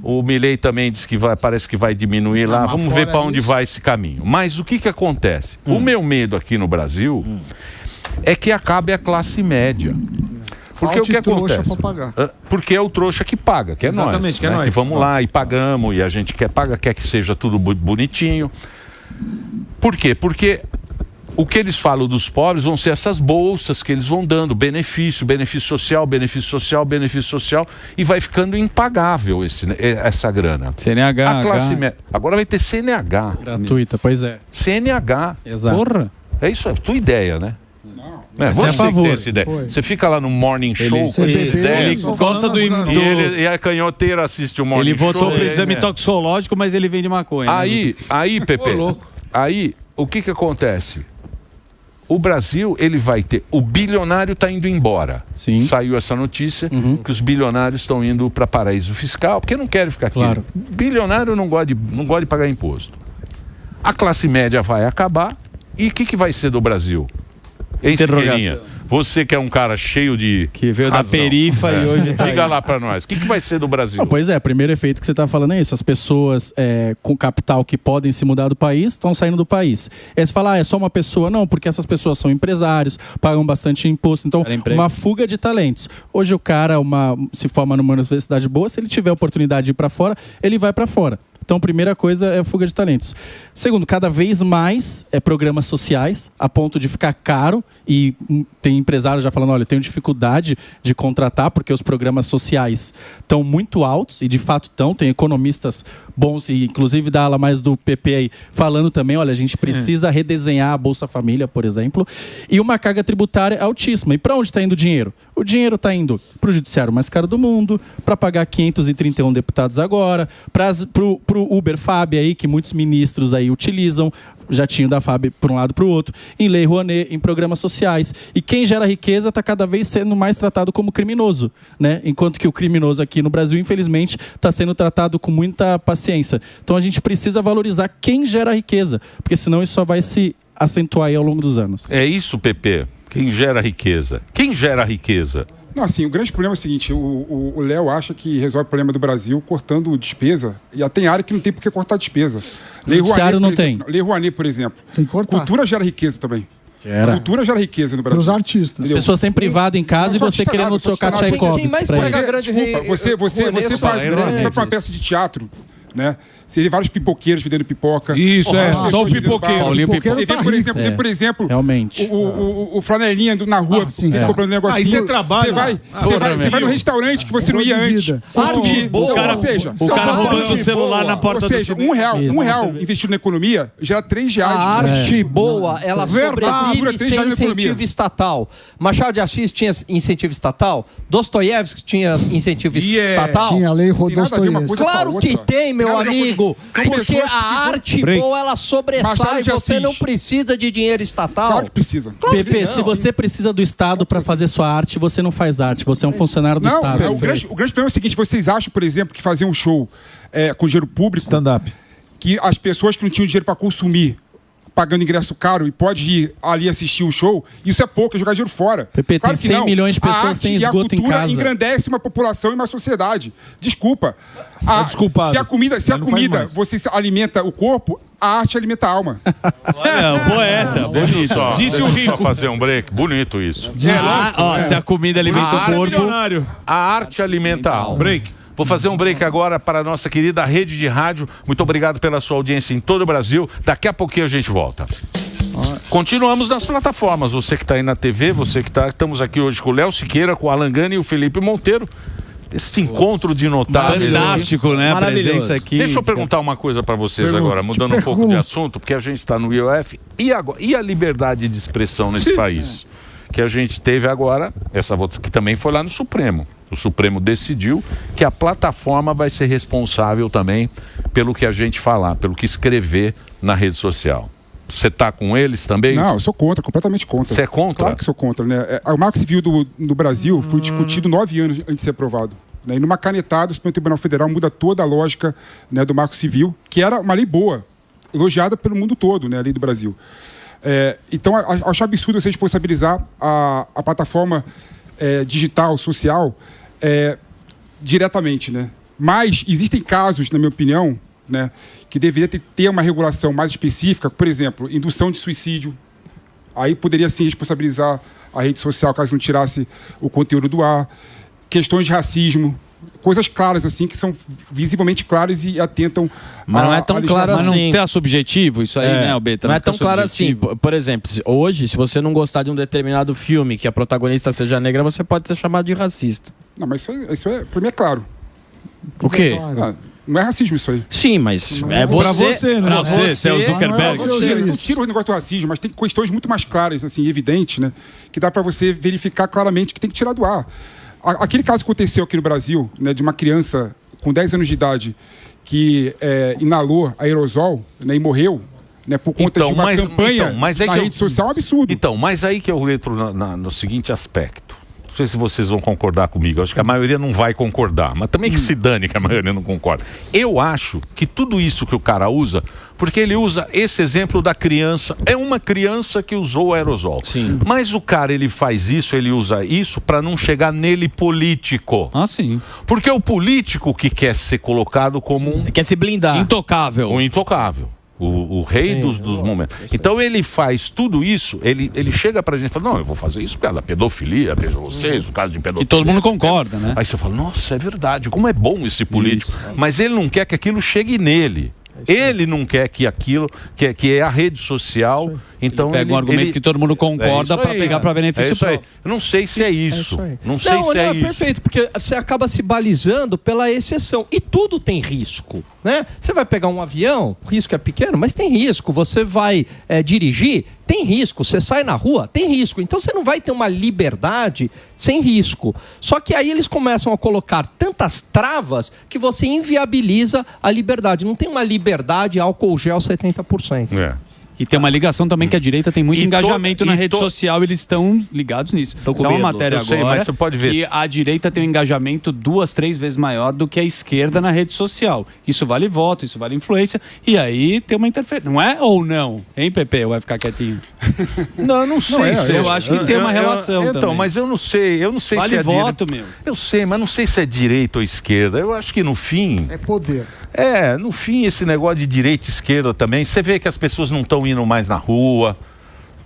[SPEAKER 6] O Milei também disse que parece que vai diminuir lá. Vamos ver para onde vai esse caminho. Mas o que acontece? O meu medo aqui no Brasil é que acabe a classe média. Porque o que acontece? Porque é o trouxa que paga, que é nós. Exatamente, que é nós. Que vamos lá e pagamos, e a gente quer que seja tudo bonitinho. Por quê? Porque o que eles falam dos pobres vão ser essas bolsas que eles vão dando, benefício social, e vai ficando impagável essa grana.
[SPEAKER 12] CNH.
[SPEAKER 6] A classe média. Agora vai ter CNH.
[SPEAKER 9] Gratuita, pois é.
[SPEAKER 6] CNH.
[SPEAKER 9] Exato.
[SPEAKER 6] Porra. É isso, é a tua ideia, né? Você que tem essa ideia. Você fica lá no Morning Show com essa ideia. Ele
[SPEAKER 12] gosta do...
[SPEAKER 6] E a canhoteira assiste o Morning Show.
[SPEAKER 12] Ele votou pro exame toxicológico, mas ele vende maconha.
[SPEAKER 6] Aí, Pepe, o que acontece? O Brasil, ele vai ter... O bilionário está indo embora.
[SPEAKER 9] Sim.
[SPEAKER 6] Saiu essa notícia que os bilionários estão indo para paraíso fiscal, porque não querem ficar aqui.
[SPEAKER 9] Claro.
[SPEAKER 6] Bilionário não gosta de pagar imposto. A classe média vai acabar. E o que vai ser do Brasil? Siqueirinha, você que é um cara cheio de
[SPEAKER 12] que veio da perifa e hoje
[SPEAKER 6] diga lá pra nós, o que vai ser do Brasil?
[SPEAKER 9] Pois é, o primeiro efeito que você tá falando é isso. As pessoas com capital que podem se mudar do país estão saindo do país. Aí você fala, é só uma pessoa? Não, porque essas pessoas são empresários, pagam bastante imposto. Então, uma fuga de talentos. Hoje o cara se forma numa universidade boa, se ele tiver a oportunidade de ir para fora, ele vai para fora. Então, primeira coisa é a fuga de talentos. Segundo, cada vez mais programas sociais, a ponto de ficar caro, e tem empresários já falando, olha, eu tenho dificuldade de contratar, porque os programas sociais estão muito altos, e de fato estão, tem economistas bons, e inclusive da ala mais do PP aí, falando também, olha, a gente precisa redesenhar a Bolsa Família, por exemplo, e uma carga tributária altíssima. E para onde está indo o dinheiro? O dinheiro está indo para o judiciário mais caro do mundo, para pagar 531 deputados agora, para o Uber Fab aí, que muitos ministros aí utilizam, jatinho da Fab para um lado para o outro, em Lei Rouanet, em programas sociais. E quem gera riqueza está cada vez sendo mais tratado como criminoso, né? Enquanto que o criminoso aqui no Brasil, infelizmente, está sendo tratado com muita paciência. Então a gente precisa valorizar quem gera riqueza, porque senão isso só vai se acentuar aí ao longo dos anos.
[SPEAKER 6] É isso, Pepe. Quem gera riqueza? Quem gera riqueza?
[SPEAKER 3] Não, assim, o grande problema é o seguinte, o Léo acha que resolve o problema do Brasil cortando despesa, e tem área que não tem por que cortar despesa.
[SPEAKER 9] Lei Rouanet,
[SPEAKER 3] Lei Rouanet, por exemplo. Cultura gera riqueza também.
[SPEAKER 9] Era.
[SPEAKER 3] A cultura gera riqueza no Brasil.
[SPEAKER 7] Os artistas.
[SPEAKER 9] As pessoas sem privado em casa e você querendo tocar Tchaikovsky.
[SPEAKER 3] Você vai pra uma peça de teatro, né? Você vê vários pipoqueiros vendendo pipoca.
[SPEAKER 11] Isso, só o pipoqueiro.
[SPEAKER 3] Paulinho Pipoqueiro. Você vê, por exemplo,
[SPEAKER 9] realmente.
[SPEAKER 3] O flanelinha na rua comprando um negocinho.
[SPEAKER 11] Aí você trabalha.
[SPEAKER 3] Você vai no restaurante que você não ia antes.
[SPEAKER 4] O cara roubando o celular na porta do
[SPEAKER 3] supermercado. Um real investido na economia gera R$3.
[SPEAKER 10] A arte boa, ela sobrevive sem incentivo estatal. Machado de Assis tinha incentivo estatal? Dostoiévski tinha incentivo estatal?
[SPEAKER 7] Tinha a lei Dostoiévski.
[SPEAKER 10] Claro que tem, meu amigo. Porque a arte boa, ela sobressai. Você não precisa de dinheiro estatal.
[SPEAKER 3] Claro que precisa.
[SPEAKER 9] Pepe, se você precisa do Estado para fazer sua arte, você não faz arte. Você é um funcionário do Estado.
[SPEAKER 3] O grande problema é o seguinte: vocês acham, por exemplo, que fazer um show com dinheiro público,
[SPEAKER 11] stand-up,
[SPEAKER 3] que as pessoas que não tinham dinheiro para consumir, pagando ingresso caro e pode ir ali assistir o show, isso é pouco, é jogar dinheiro fora.
[SPEAKER 9] Pepe, tem 100 milhões de pessoas sem esgoto em casa.
[SPEAKER 3] A cultura engrandece uma população e uma sociedade. Desculpa. Se a comida você alimenta o corpo, a arte alimenta a alma.
[SPEAKER 4] Olha, um poeta. Bonito.
[SPEAKER 6] Disse o rico. Só fazer um break. Bonito isso.
[SPEAKER 4] Se a comida alimenta o corpo,
[SPEAKER 6] a arte alimenta a alma.
[SPEAKER 11] Break.
[SPEAKER 6] Vou fazer um break agora para a nossa querida rede de rádio. Muito obrigado pela sua audiência em todo o Brasil. Daqui a pouquinho a gente volta. Continuamos nas plataformas. Você que está aí na TV, você que está... Estamos aqui hoje com o Léo Siqueira, com o Alan Gani e o Felipe Monteiro. Esse encontro de notáveis.
[SPEAKER 4] Fantástico, né? A presença aqui.
[SPEAKER 6] Deixa eu perguntar uma coisa para vocês agora, mudando um pouco de assunto, porque a gente está no IOF. E a liberdade de expressão nesse país? Que a gente teve agora, essa votação que também foi lá no Supremo. O Supremo decidiu que a plataforma vai ser responsável também pelo que a gente falar, pelo que escrever na rede social. Você está com eles também?
[SPEAKER 3] Não, eu sou contra, completamente contra.
[SPEAKER 6] Você é contra?
[SPEAKER 3] Claro que sou contra, né? O Marco Civil do Brasil foi discutido 9 anos antes de ser aprovado. Né? E numa canetada, o Supremo Tribunal Federal muda toda a lógica, né, do Marco Civil, que era uma lei boa, elogiada pelo mundo todo, né, a lei do Brasil. Então, acho absurdo você responsabilizar a plataforma digital, social, diretamente, né? Mas existem casos, na minha opinião, né, que deveria ter uma regulação mais específica, por exemplo, indução de suicídio. Aí poderia sim responsabilizar a rede social caso não tirasse o conteúdo do ar. Questões de racismo. Coisas claras, assim, que são visivelmente claras e atentam...
[SPEAKER 13] Mas não é tão claro assim.
[SPEAKER 4] Mas não tem subjetivo isso aí, né, Albeta?
[SPEAKER 13] Não é tão claro assim. Por exemplo, hoje, se você não gostar de um determinado filme que a protagonista seja negra, você pode ser chamado de racista.
[SPEAKER 3] Não, mas isso é pra mim é claro.
[SPEAKER 13] O quê?
[SPEAKER 3] Não é racismo isso aí.
[SPEAKER 13] Sim, mas é você...
[SPEAKER 4] Pra você, né? Você é o Zuckerberg.
[SPEAKER 3] Então tira o negócio do racismo, mas tem questões muito mais claras, assim, evidentes, né? Que dá pra você verificar claramente que tem que tirar do ar. Aquele caso que aconteceu aqui no Brasil, né, de uma criança com 10 anos de idade que inalou aerosol, né, e morreu, né, por conta de uma campanha na rede social, é um absurdo.
[SPEAKER 6] Então, mas aí que eu entro no seguinte aspecto. Não sei se vocês vão concordar comigo. Eu acho que a maioria não vai concordar. Mas também que se dane que a maioria não concorda. Eu acho que tudo isso que o cara usa, porque ele usa esse exemplo da criança. É uma criança que usou aerosol.
[SPEAKER 13] Sim.
[SPEAKER 6] Mas o cara, ele faz isso, ele usa isso para não chegar nele político.
[SPEAKER 4] Ah, sim.
[SPEAKER 6] Porque o político que quer ser colocado como um...
[SPEAKER 13] Quer se blindar.
[SPEAKER 6] Intocável. O intocável. O rei dos momentos. Então ele faz tudo isso, ele chega pra gente e fala, não, eu vou fazer isso por causa da pedofilia, veja vocês, o caso de pedofilia.
[SPEAKER 4] E todo mundo concorda, né?
[SPEAKER 6] Aí você fala, nossa, é verdade, como é bom esse político. Mas ele não quer que aquilo chegue nele. Ele não quer que aquilo, que é a rede social. Então
[SPEAKER 4] ele pega um argumento que todo mundo concorda para pegar para benefício próprio.
[SPEAKER 6] Eu não sei se é isso. Não sei se é isso.
[SPEAKER 10] Perfeito, porque você acaba se balizando pela exceção. E tudo tem risco, né? Você vai pegar um avião, o risco é pequeno, mas tem risco. Você vai dirigir, tem risco. Você sai na rua, tem risco. Então você não vai ter uma liberdade sem risco. Só que aí eles começam a colocar tantas travas que você inviabiliza a liberdade. Não tem uma liberdade álcool gel 70%.
[SPEAKER 4] E tem uma ligação também que a direita tem muito engajamento na rede social, eles estão ligados nisso. Isso é uma matéria agora,
[SPEAKER 6] mas você pode ver
[SPEAKER 4] que a direita tem um engajamento 2, 3 vezes maior do que a esquerda na rede social. Isso vale voto, isso vale influência, e aí tem uma interferência. Não é ou não? Hein, Pepe? Ou vai ficar quietinho?
[SPEAKER 6] Não, eu não sei.
[SPEAKER 4] Eu acho que tem uma relação
[SPEAKER 6] então,
[SPEAKER 4] também.
[SPEAKER 6] Mas eu não sei
[SPEAKER 4] vale
[SPEAKER 6] se é
[SPEAKER 4] voto, meu.
[SPEAKER 6] Eu sei, mas não sei se é direita ou esquerda. Eu acho que no fim...
[SPEAKER 7] É poder.
[SPEAKER 6] No fim, esse negócio de direita e esquerda também, você vê que as pessoas não estão indo mais na rua,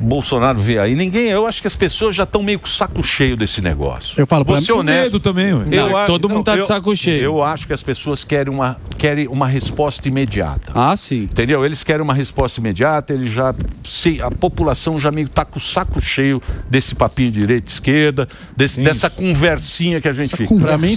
[SPEAKER 6] Bolsonaro vê aí, eu acho que as pessoas já estão meio com o saco cheio desse negócio.
[SPEAKER 9] Eu falo,
[SPEAKER 6] vou ser honesto.
[SPEAKER 11] Medo também, ué.
[SPEAKER 12] Todo mundo tá de saco cheio.
[SPEAKER 6] Eu acho que as pessoas querem uma resposta imediata.
[SPEAKER 12] Ah, sim.
[SPEAKER 6] Entendeu? Eles querem uma resposta imediata, a população já meio tá com o saco cheio desse papinho de direita e esquerda, dessa conversinha que a gente fica.
[SPEAKER 9] Pra mim,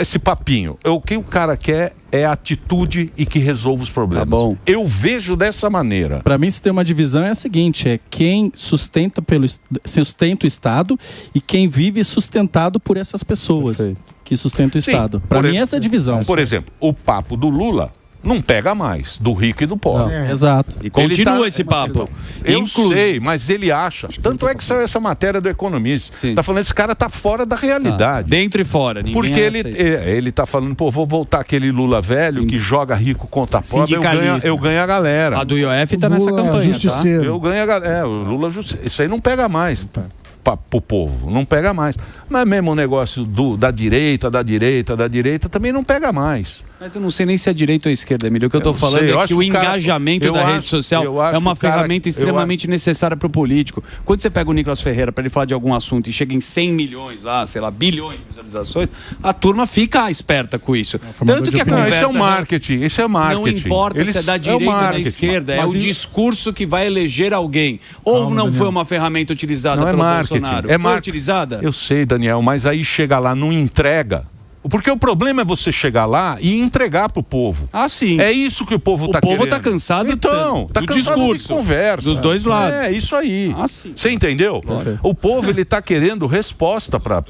[SPEAKER 6] esse papinho. O que o cara quer é atitude e que resolva os problemas.
[SPEAKER 12] Tá bom.
[SPEAKER 6] Eu vejo dessa maneira.
[SPEAKER 9] Para mim, se tem uma divisão é a seguinte, é quem sustenta o Estado e quem vive sustentado por essas pessoas que sustentam o Estado. Para mim, essa é a divisão.
[SPEAKER 6] Por exemplo, o papo do Lula não pega mais, do rico e do pobre.
[SPEAKER 9] Exato.
[SPEAKER 12] E continua esse papo.
[SPEAKER 6] Eu sei, mas ele acha. Tanto é que saiu essa matéria do Economista. Tá falando, esse cara tá fora da realidade.
[SPEAKER 12] Dentro e fora, ninguém
[SPEAKER 6] porque ele tá falando, vou voltar aquele Lula velho que joga rico contra pobre, eu ganho a galera.
[SPEAKER 12] A do IOF tá nessa campanha, tá?
[SPEAKER 6] Eu ganho a galera. O Lula Justiceiro. Isso aí não pega mais pro povo, não pega mais. Mas mesmo o negócio da direita também não pega mais.
[SPEAKER 12] Mas eu não sei nem se é direita ou esquerda, Emílio. O que eu tô falando é que o engajamento da rede social é uma ferramenta extremamente necessária para o político. Quando você pega o Nicolas Ferreira para ele falar de algum assunto e chega em 100 milhões lá, sei lá, bilhões de visualizações, a turma fica esperta com isso. Tanto que a conversa...
[SPEAKER 6] Isso é marketing,
[SPEAKER 12] Não importa se é da direita ou da esquerda, é o discurso que vai eleger alguém. Ou não foi uma ferramenta utilizada pelo Bolsonaro? Foi utilizada?
[SPEAKER 6] Eu sei, Daniel, mas aí chega lá, não entrega. Porque o problema é você chegar lá e entregar pro povo.
[SPEAKER 12] Ah, sim.
[SPEAKER 6] É isso que o povo tá querendo.
[SPEAKER 12] O povo tá cansado
[SPEAKER 6] do
[SPEAKER 12] cansado
[SPEAKER 6] discurso. De conversa.
[SPEAKER 12] Dos dois lados.
[SPEAKER 6] É, isso aí.
[SPEAKER 12] Ah, sim.
[SPEAKER 6] Você entendeu? O povo, ele tá querendo resposta pra...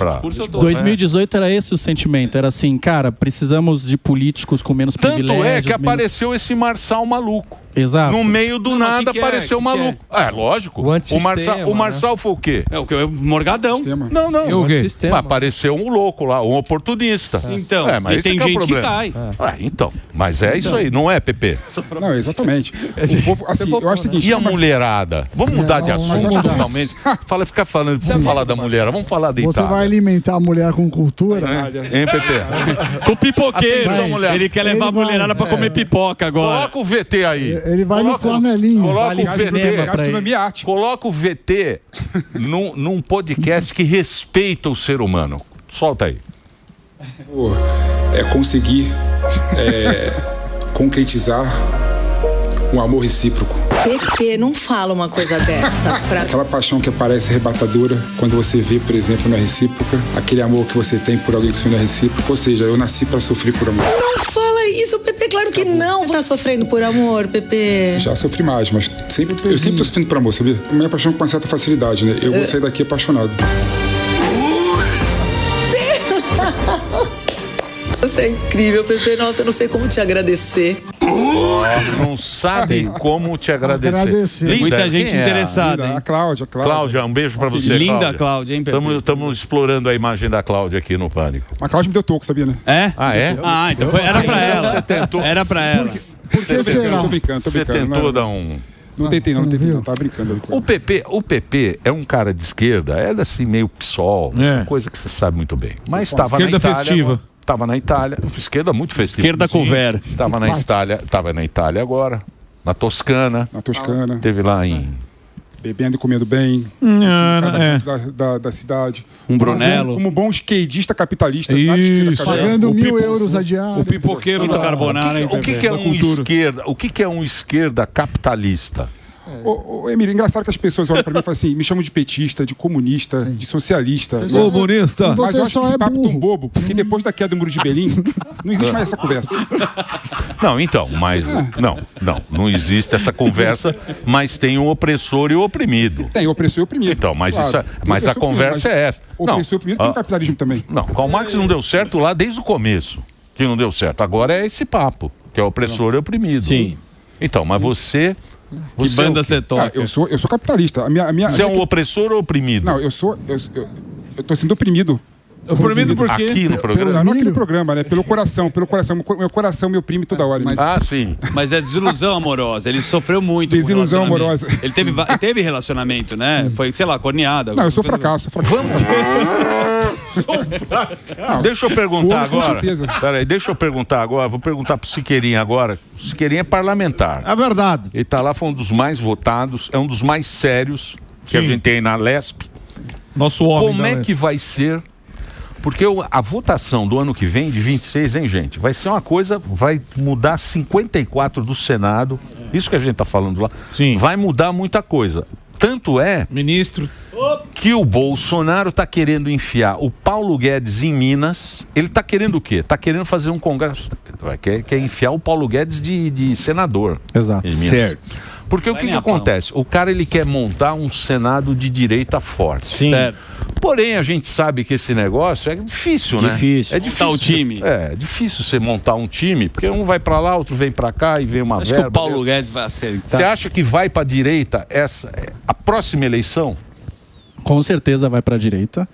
[SPEAKER 9] 2018 era esse o sentimento. Era assim, cara, precisamos de políticos com menos privilégios.
[SPEAKER 6] Tanto é que apareceu esse Marçal maluco.
[SPEAKER 9] Exato.
[SPEAKER 6] No meio do nada apareceu um maluco. Lógico. O Marçal foi o quê?
[SPEAKER 12] É o Morgadão.
[SPEAKER 6] Não.
[SPEAKER 11] O quê?
[SPEAKER 6] Mas apareceu um louco lá, um oportunista.
[SPEAKER 12] Então,
[SPEAKER 6] mas
[SPEAKER 12] e tem gente que cai.
[SPEAKER 6] Então, mas é isso aí, não é, PP?
[SPEAKER 3] Não, exatamente. O povo, assim, eu acho o seguinte...
[SPEAKER 6] E a mulherada? Vamos mudar de assunto totalmente. Fica falando, vamos falar da mulher, vamos falar da Itália.
[SPEAKER 7] Você vai alimentar a mulher com cultura?
[SPEAKER 6] Hein, PP?
[SPEAKER 12] Com pipoqueiro. Ele quer levar a mulherada pra comer pipoca agora.
[SPEAKER 6] Coloca o VT aí.
[SPEAKER 7] Ele vai no Flamelinho.
[SPEAKER 6] Coloca o VT num podcast que respeita o ser humano. Solta aí.
[SPEAKER 3] É conseguir concretizar um amor recíproco.
[SPEAKER 8] PP, não fala uma coisa dessa.
[SPEAKER 3] Aquela paixão que parece arrebatadora quando você vê, por exemplo, na recíproca, aquele amor que você tem por alguém que não é recíproco. Ou seja, eu nasci para sofrer por amor.
[SPEAKER 8] Não fala isso, PP. Claro que não. Tá sofrendo por amor, PP.
[SPEAKER 3] Já sofri mais, mas eu sempre tô sofrendo por amor, sabia? Minha paixão com uma certa facilidade, né? Eu vou sair daqui apaixonado.
[SPEAKER 8] Você é incrível, PP. Nossa, eu não sei como te agradecer.
[SPEAKER 6] Não sabem como te agradecer.
[SPEAKER 12] Linda, muita gente interessada.
[SPEAKER 3] Linda, a Cláudia.
[SPEAKER 6] Cláudia, um beijo pra você.
[SPEAKER 12] Linda, Cláudia, hein, PP?
[SPEAKER 6] Estamos explorando a imagem da Cláudia aqui no Pânico.
[SPEAKER 3] Mas a Cláudia me deu toco, sabia, né?
[SPEAKER 12] É?
[SPEAKER 6] Ah, é?
[SPEAKER 12] Então era pra ela.
[SPEAKER 6] Você tentou.
[SPEAKER 12] Era pra ela.
[SPEAKER 7] Por que será?
[SPEAKER 3] Tô brincando.
[SPEAKER 6] Você tentou dar um...
[SPEAKER 3] Não tentei não, tava brincando.
[SPEAKER 6] O PP é um cara de esquerda, é assim meio PSOL, essa coisa que você sabe muito bem. Mas estava na Itália.
[SPEAKER 11] Festiva.
[SPEAKER 6] Estava na Itália, esquerda muito festiva.
[SPEAKER 12] Esquerda couvert.
[SPEAKER 6] Estava na Itália agora, na Toscana. Teve lá em...
[SPEAKER 3] Bebendo e comendo bem. Da cidade.
[SPEAKER 12] Um Brunello.
[SPEAKER 3] Como bom esquerdista capitalista.
[SPEAKER 11] Isso.
[SPEAKER 7] Pagando €1.000 a diária.
[SPEAKER 11] O pipoqueiro
[SPEAKER 12] da carbonara.
[SPEAKER 6] O que é um esquerda capitalista?
[SPEAKER 3] Emílio, engraçado que as pessoas olham pra mim e falam assim, me chamam de petista, de comunista, de socialista.
[SPEAKER 11] Comunista.
[SPEAKER 3] Mas eu acho que esse papo é tão bobo, porque depois da queda do Muro de Berlim, não existe mais essa conversa.
[SPEAKER 6] Não, então, mas... Não existe essa conversa, mas tem o opressor e o oprimido.
[SPEAKER 3] Tem o opressor e o oprimido.
[SPEAKER 6] Então, mas a conversa é essa.
[SPEAKER 3] O opressor e o oprimido tem o capitalismo também.
[SPEAKER 6] Não, Karl Marx não deu certo lá desde o começo, que não deu certo. Agora é esse papo, que é o opressor e o oprimido.
[SPEAKER 12] Sim.
[SPEAKER 6] Então, mas você...
[SPEAKER 12] Que banda você toca?
[SPEAKER 3] Eu sou capitalista.
[SPEAKER 6] Você é um opressor ou oprimido?
[SPEAKER 3] Não, eu tô sendo oprimido.
[SPEAKER 11] Oprimido por quê?
[SPEAKER 6] Aqui no programa?
[SPEAKER 3] Não aqui no programa, né? Pelo coração. Meu coração me oprime toda hora.
[SPEAKER 6] Sim.
[SPEAKER 12] Mas é desilusão amorosa. Ele sofreu muito.
[SPEAKER 3] Desilusão amorosa.
[SPEAKER 12] Ele teve relacionamento, né? Foi, sei lá, corneada.
[SPEAKER 3] Não, eu sou fracasso.
[SPEAKER 6] Deixa eu perguntar agora. Peraí, deixa eu perguntar agora. Vou perguntar pro Siqueirinha agora. O Siqueirinha é parlamentar.
[SPEAKER 14] É verdade.
[SPEAKER 6] Ele tá lá, foi um dos mais votados, é um dos mais sérios que a gente tem na LESP.
[SPEAKER 11] Nosso homem.
[SPEAKER 6] Como é que vai ser? Porque a votação do ano que vem, de 26, hein, gente? Vai ser uma coisa, vai mudar 54 do Senado. Isso que a gente tá falando lá.
[SPEAKER 11] Sim.
[SPEAKER 6] Vai mudar muita coisa. Tanto é...
[SPEAKER 11] Ministro...
[SPEAKER 6] que o Bolsonaro está querendo enfiar o Paulo Guedes em Minas. Ele está querendo o quê? Está querendo fazer um congresso. Quer enfiar o Paulo Guedes de senador.
[SPEAKER 9] Exato.
[SPEAKER 6] Certo. Porque o que acontece? O cara ele quer montar um Senado de direita forte.
[SPEAKER 12] Sim. Certo.
[SPEAKER 6] Porém, a gente sabe que esse negócio é difícil, né?
[SPEAKER 12] Difícil.
[SPEAKER 6] É difícil.
[SPEAKER 12] Montar o time.
[SPEAKER 6] É difícil você montar um time, porque um vai para lá, outro vem para cá e vem uma verba.
[SPEAKER 12] Acho que o Paulo Guedes vai acertar.
[SPEAKER 6] Você acha que vai para a direita a próxima eleição?
[SPEAKER 9] Com certeza vai para a direita,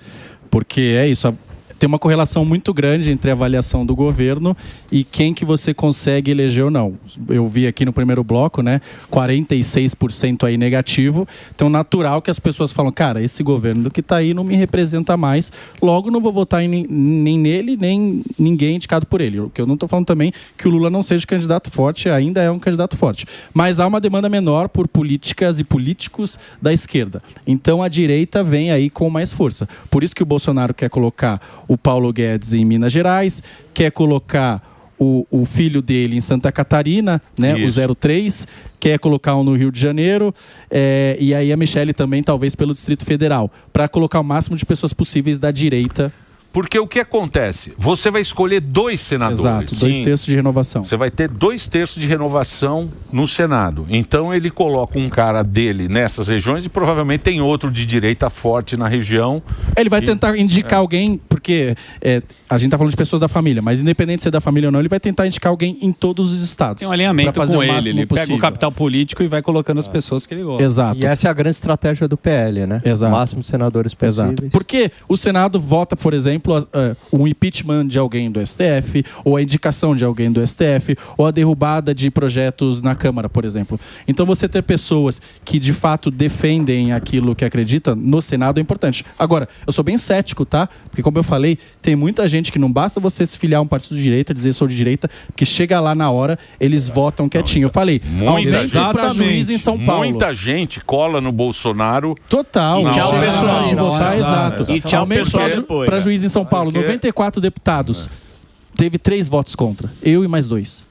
[SPEAKER 9] porque é isso. Tem uma correlação muito grande entre a avaliação do governo e quem que você consegue eleger ou não. Eu vi aqui no primeiro bloco, né, 46% aí negativo. Então, natural que as pessoas falam, cara, esse governo que está aí não me representa mais, logo não vou votar nem nele, nem ninguém indicado por ele. O que eu não estou falando também que o Lula não seja candidato forte, ainda é um candidato forte. Mas há uma demanda menor por políticas e políticos da esquerda. Então, a direita vem aí com mais força. Por isso que o Bolsonaro quer colocar o Paulo Guedes em Minas Gerais, quer colocar o filho dele em Santa Catarina, né, o 03, quer colocar um no Rio de Janeiro, e aí a Michelle também, talvez pelo Distrito Federal, para colocar o máximo de pessoas possíveis da direita.
[SPEAKER 6] Porque o que acontece? Você vai escolher 2 senadores.
[SPEAKER 9] Exato, 2 terços de renovação.
[SPEAKER 6] Você vai ter 2 terços de renovação no Senado. Então ele coloca um cara dele nessas regiões e provavelmente tem outro de direita forte na região.
[SPEAKER 9] Ele vai tentar indicar alguém, porque a gente tá falando de pessoas da família, mas independente de ser da família ou não, ele vai tentar indicar alguém em todos os estados.
[SPEAKER 12] Tem um alinhamento com ele. Ele pega o capital político e vai colocando as pessoas que ele gosta.
[SPEAKER 9] Exato.
[SPEAKER 10] E essa é a grande estratégia do PL, né?
[SPEAKER 9] Exato.
[SPEAKER 10] O máximo de senadores possíveis.
[SPEAKER 9] Exato. Porque o Senado vota, por exemplo, um impeachment de alguém do STF, ou a indicação de alguém do STF, ou a derrubada de projetos na Câmara, por exemplo. Então você ter pessoas que de fato defendem aquilo que acreditam no Senado é importante. Agora, eu sou bem cético, tá? Porque como eu falei, tem muita gente que não basta você se filiar a um partido de direita, dizer sou de direita, porque chega lá na hora, eles votam quietinho. Eu falei, aumento para juiz em São Paulo.
[SPEAKER 6] Muita gente cola no Bolsonaro.
[SPEAKER 9] Total.
[SPEAKER 6] E
[SPEAKER 9] tchau, pessoal. De votar,
[SPEAKER 6] exato.
[SPEAKER 9] E tchau, pessoal. Para juiz em São Paulo, 94 deputados. Teve 3 votos contra. Eu e mais 2.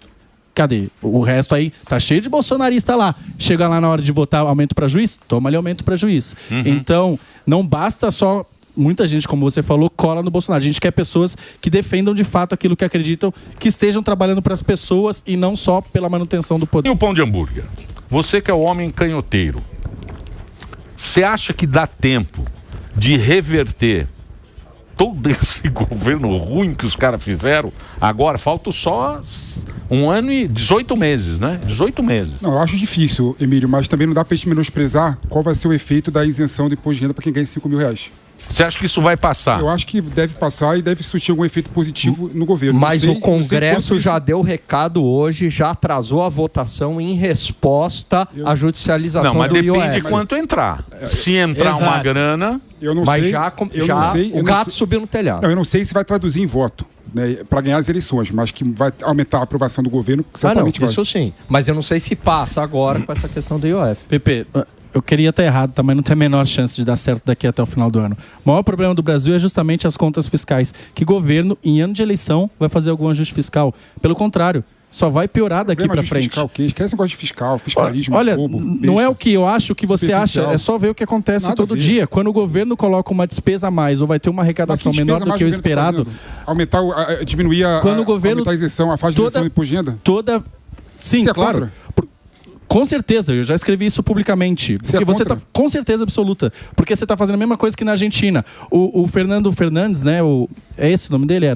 [SPEAKER 9] Cadê? O resto aí tá cheio de bolsonarista lá. Chega lá na hora de votar aumento para juiz, toma ali aumento para juiz. Então, não basta só... Muita gente, como você falou, cola no Bolsonaro. A gente quer pessoas que defendam de fato aquilo que acreditam, que estejam trabalhando para as pessoas e não só pela manutenção do poder.
[SPEAKER 6] E o pão de hambúrguer? Você que é o homem canhoteiro, você acha que dá tempo de reverter todo esse governo ruim que os caras fizeram? Agora, falta só 1 ano e 18 meses, né? 18 meses.
[SPEAKER 3] Não, eu acho difícil, Emílio, mas também não dá pra gente menosprezar qual vai ser o efeito da isenção do imposto de renda para quem ganha R$5.000.
[SPEAKER 6] Você acha que isso vai passar?
[SPEAKER 3] Eu acho que deve passar e deve surtir algum efeito positivo no governo.
[SPEAKER 10] Mas o Congresso já deu recado hoje, já atrasou a votação em resposta à judicialização do IOF.
[SPEAKER 6] Não, mas depende de quanto entrar. Se entrar uma grana...
[SPEAKER 3] Eu não
[SPEAKER 10] mas
[SPEAKER 3] sei,
[SPEAKER 10] o gato subiu no telhado.
[SPEAKER 3] Não, eu não sei se vai traduzir em voto, né, para ganhar as eleições, mas que vai aumentar a aprovação do governo, certamente vai.
[SPEAKER 10] Isso sim. Mas eu não sei se passa agora com essa questão do IOF.
[SPEAKER 9] Pepe, eu queria estar errado, tá? Mas não tem a menor chance de dar certo daqui até o final do ano. O maior problema do Brasil é justamente as contas fiscais. Que governo, em ano de eleição, vai fazer algum ajuste fiscal? Pelo contrário, só vai piorar daqui para frente.
[SPEAKER 3] Fiscal, que esquece negócio de fiscal, fiscalismo.
[SPEAKER 9] Olha,
[SPEAKER 3] bobo,
[SPEAKER 9] não é o que eu acho, o que você acha, é só ver o que acontece todo dia. Quando o governo coloca uma despesa a mais ou vai ter uma arrecadação menor do que o esperado.
[SPEAKER 3] Aumentar, diminuir
[SPEAKER 9] quando o governo,
[SPEAKER 3] aumentar a isenção, a faixa de isenção do imposto de renda?
[SPEAKER 9] Sim, claro. Com certeza, eu já escrevi isso publicamente. Porque você tá com certeza absoluta. Porque você está fazendo a mesma coisa que na Argentina. O Fernando Fernandes, né? É esse o nome dele?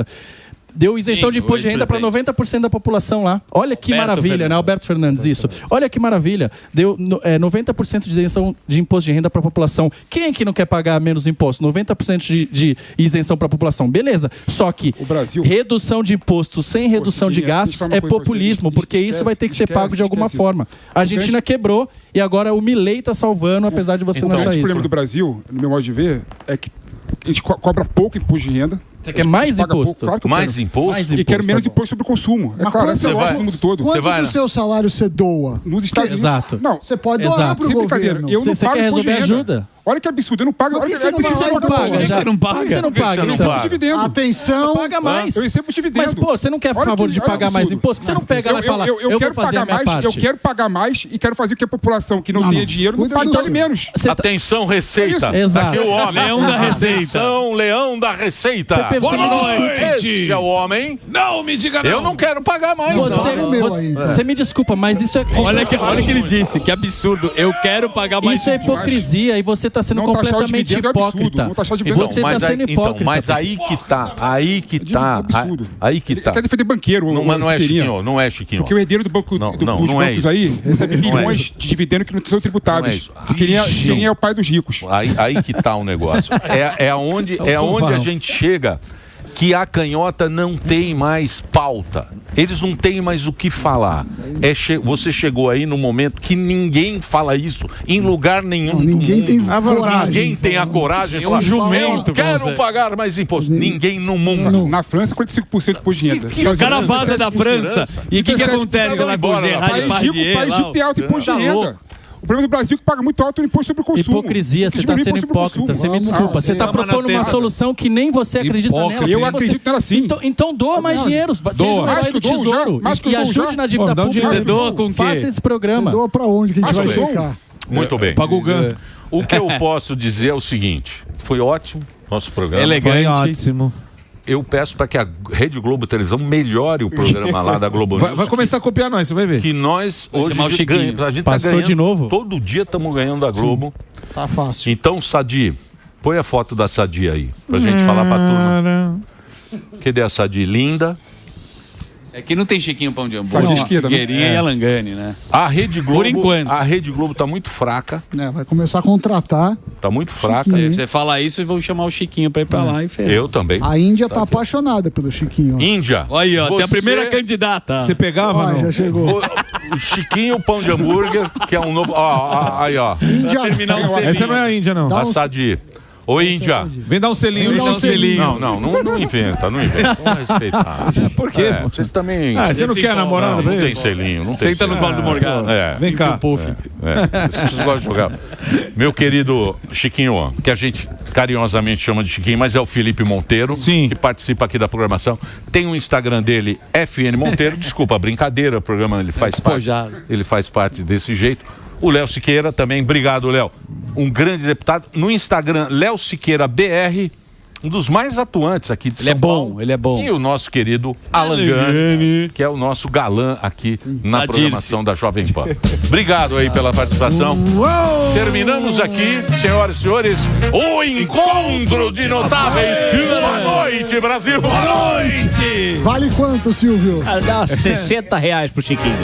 [SPEAKER 9] Deu isenção de imposto de renda para 90% da população lá. Olha que maravilha, né? Alberto Fernandes, isso. Olha que maravilha. Deu 90% de isenção de imposto de renda para a população. Quem é que não quer pagar menos imposto? 90% de isenção para a população. Beleza. Só que redução de imposto sem redução de gastos é populismo, porque isso vai ter que ser pago de alguma forma. A Argentina quebrou e agora o Milei está salvando, apesar de você não achar isso.
[SPEAKER 3] O problema do Brasil, no meu modo de ver, é que a gente cobra pouco imposto de renda.
[SPEAKER 9] Você quer mais imposto?
[SPEAKER 3] Claro que eu
[SPEAKER 6] mais
[SPEAKER 3] quero.
[SPEAKER 6] imposto?
[SPEAKER 3] E quero menos imposto sobre o consumo. É claro, essa é a lógica do mundo todo.
[SPEAKER 7] Quanto do seu salário você doa?
[SPEAKER 3] Nos Estados Unidos.
[SPEAKER 9] Exato.
[SPEAKER 3] Não.
[SPEAKER 7] Você pode doar pro
[SPEAKER 3] Sem brincadeira.
[SPEAKER 7] governo.
[SPEAKER 3] Eu não
[SPEAKER 9] Você
[SPEAKER 3] pago
[SPEAKER 9] quer
[SPEAKER 3] imposto de
[SPEAKER 9] resolver
[SPEAKER 3] renda.
[SPEAKER 9] ajuda?
[SPEAKER 3] Olha que absurdo, eu não pago.
[SPEAKER 7] Por que
[SPEAKER 3] Olha,
[SPEAKER 7] você não paga?
[SPEAKER 3] você
[SPEAKER 9] Você não paga?
[SPEAKER 3] Por que
[SPEAKER 9] Já?
[SPEAKER 3] você não paga?
[SPEAKER 9] Por que você não paga?
[SPEAKER 3] Eu
[SPEAKER 9] Então?
[SPEAKER 3] recebo dividendo.
[SPEAKER 7] Atenção.
[SPEAKER 9] Paga mais.
[SPEAKER 3] Eu recebo dividendo.
[SPEAKER 9] Mas, pô, você não quer a favor de pagar mais imposto? Você não pega lá e fala, eu
[SPEAKER 3] quero
[SPEAKER 9] vou fazer
[SPEAKER 3] pagar
[SPEAKER 9] a minha
[SPEAKER 3] mais,
[SPEAKER 9] parte.
[SPEAKER 3] eu quero pagar mais e quero fazer com que a população que não tenha dinheiro não pague pague menos.
[SPEAKER 6] Atenção, Receita.
[SPEAKER 9] Exato.
[SPEAKER 6] Aqui o homem.
[SPEAKER 12] Leão da Receita.
[SPEAKER 6] Atenção, Leão da Receita.
[SPEAKER 9] Pepe,
[SPEAKER 6] Boa
[SPEAKER 9] você me
[SPEAKER 6] noite. Esse é o homem.
[SPEAKER 11] Não, me diga não.
[SPEAKER 6] Eu não quero pagar mais,
[SPEAKER 9] Você me desculpa, mas isso é...
[SPEAKER 12] Olha que ele disse, que absurdo. Eu quero pagar mais.
[SPEAKER 9] Isso é hipocrisia e você está sendo completamente hipócrita. Você está sendo hipócrita.
[SPEAKER 6] Mas aí que tá. Aí que tá.
[SPEAKER 3] Quer defender banqueiro.
[SPEAKER 6] Não, mas não é Chiquinho. Não é Chiquinho.
[SPEAKER 3] Porque o herdeiro do banco, dos bancos aí recebe bilhões de dividendos que não são tributáveis. Quem é o pai dos ricos?
[SPEAKER 6] Aí que tá o negócio. É onde a gente chega que a canhota não tem mais pauta. Eles não têm mais o que falar. Você chegou aí no momento que ninguém fala isso em lugar nenhum.
[SPEAKER 7] Ninguém tem coragem.
[SPEAKER 6] Ninguém tem a coragem de
[SPEAKER 12] falar. Um jumento.
[SPEAKER 6] Eu quero pagar mais imposto. Ninguém no mundo.
[SPEAKER 3] Na França, 45% de imposto de renda.
[SPEAKER 12] O cara vaza da França. E o que acontece lá com o Gerard Depardieu?
[SPEAKER 3] O país rico tem alto imposto de renda. O problema do Brasil é que paga muito alto o imposto sobre o consumo.
[SPEAKER 9] Hipocrisia, você está sendo hipócrita. Você me desculpa. Você está propondo uma solução que nem você acredita nela.
[SPEAKER 3] Eu acredito nela sim.
[SPEAKER 9] Então doa mais dinheiro. Seja um herói do tesouro. E ajude na dívida pública.
[SPEAKER 12] Você doa com o quê?
[SPEAKER 9] Faça esse programa.
[SPEAKER 7] Você doa pra onde que a gente vai checar?
[SPEAKER 6] Muito bem.
[SPEAKER 11] Paga o GAN.
[SPEAKER 6] O que eu posso dizer é o seguinte. Foi ótimo nosso programa.
[SPEAKER 12] Elegante.
[SPEAKER 11] Foi ótimo.
[SPEAKER 6] Eu peço para que a Rede Globo Televisão melhore o programa lá da Globo News.
[SPEAKER 11] Vai começar a copiar nós, você vai ver.
[SPEAKER 6] Que nós hoje ganhamos. A gente
[SPEAKER 9] Passou
[SPEAKER 6] tá ganhando
[SPEAKER 9] de novo?
[SPEAKER 6] Todo dia estamos ganhando da Globo.
[SPEAKER 7] Tá fácil.
[SPEAKER 6] Então, Sadi, põe a foto da Sadi aí, pra gente falar pra turma. Cadê a Sadi? Linda.
[SPEAKER 12] É que não tem Chiquinho Pão de Hambúrguer, Figueirinha e Alangani, né?
[SPEAKER 6] A Rede Globo,
[SPEAKER 12] por enquanto.
[SPEAKER 6] A Rede Globo tá muito fraca.
[SPEAKER 7] Vai começar a contratar.
[SPEAKER 6] Tá muito fraca.
[SPEAKER 12] Você fala isso e vou chamar o Chiquinho pra ir pra lá e fez.
[SPEAKER 6] Eu também.
[SPEAKER 7] A Índia tá apaixonada pelo Chiquinho.
[SPEAKER 6] Índia.
[SPEAKER 12] Olha aí, ó, tem a primeira candidata.
[SPEAKER 11] Você pegava, não?
[SPEAKER 7] Já chegou.
[SPEAKER 6] O Chiquinho Pão de Hambúrguer, que é um novo... Aí, ó.
[SPEAKER 7] Índia.
[SPEAKER 11] Essa não é a Índia, não.
[SPEAKER 6] A Sadi. Ô, Índia.
[SPEAKER 11] Vem dar um selinho.
[SPEAKER 6] Não inventa. Vamos respeitar.
[SPEAKER 11] Por quê?
[SPEAKER 6] Vocês também...
[SPEAKER 11] Você não quer namorada?
[SPEAKER 6] Não tem selinho. Não tem
[SPEAKER 12] Senta no colo do Morgado.
[SPEAKER 11] Vem cá.
[SPEAKER 6] Vocês gostam de jogar. Meu querido Chiquinho, que a gente carinhosamente chama de Chiquinho, mas é o Felipe Monteiro, que participa aqui da programação. Tem um Instagram dele, FN Monteiro. Desculpa a brincadeira, o programa ele faz parte desse jeito. O Léo Siqueira também, obrigado, Léo. Um grande deputado. No Instagram, Léo Siqueira BR, um dos mais atuantes aqui de São Paulo.
[SPEAKER 12] Ele é bom.
[SPEAKER 6] E o nosso querido Alangani, que é o nosso galã aqui na programação da Jovem Pan. Obrigado aí pela participação. Terminamos aqui, senhoras e senhores, o Encontro de Notáveis. Boa noite, Brasil. Boa noite.
[SPEAKER 7] Vale quanto, Silvio?
[SPEAKER 13] Dá R$60 pro Chiquinho.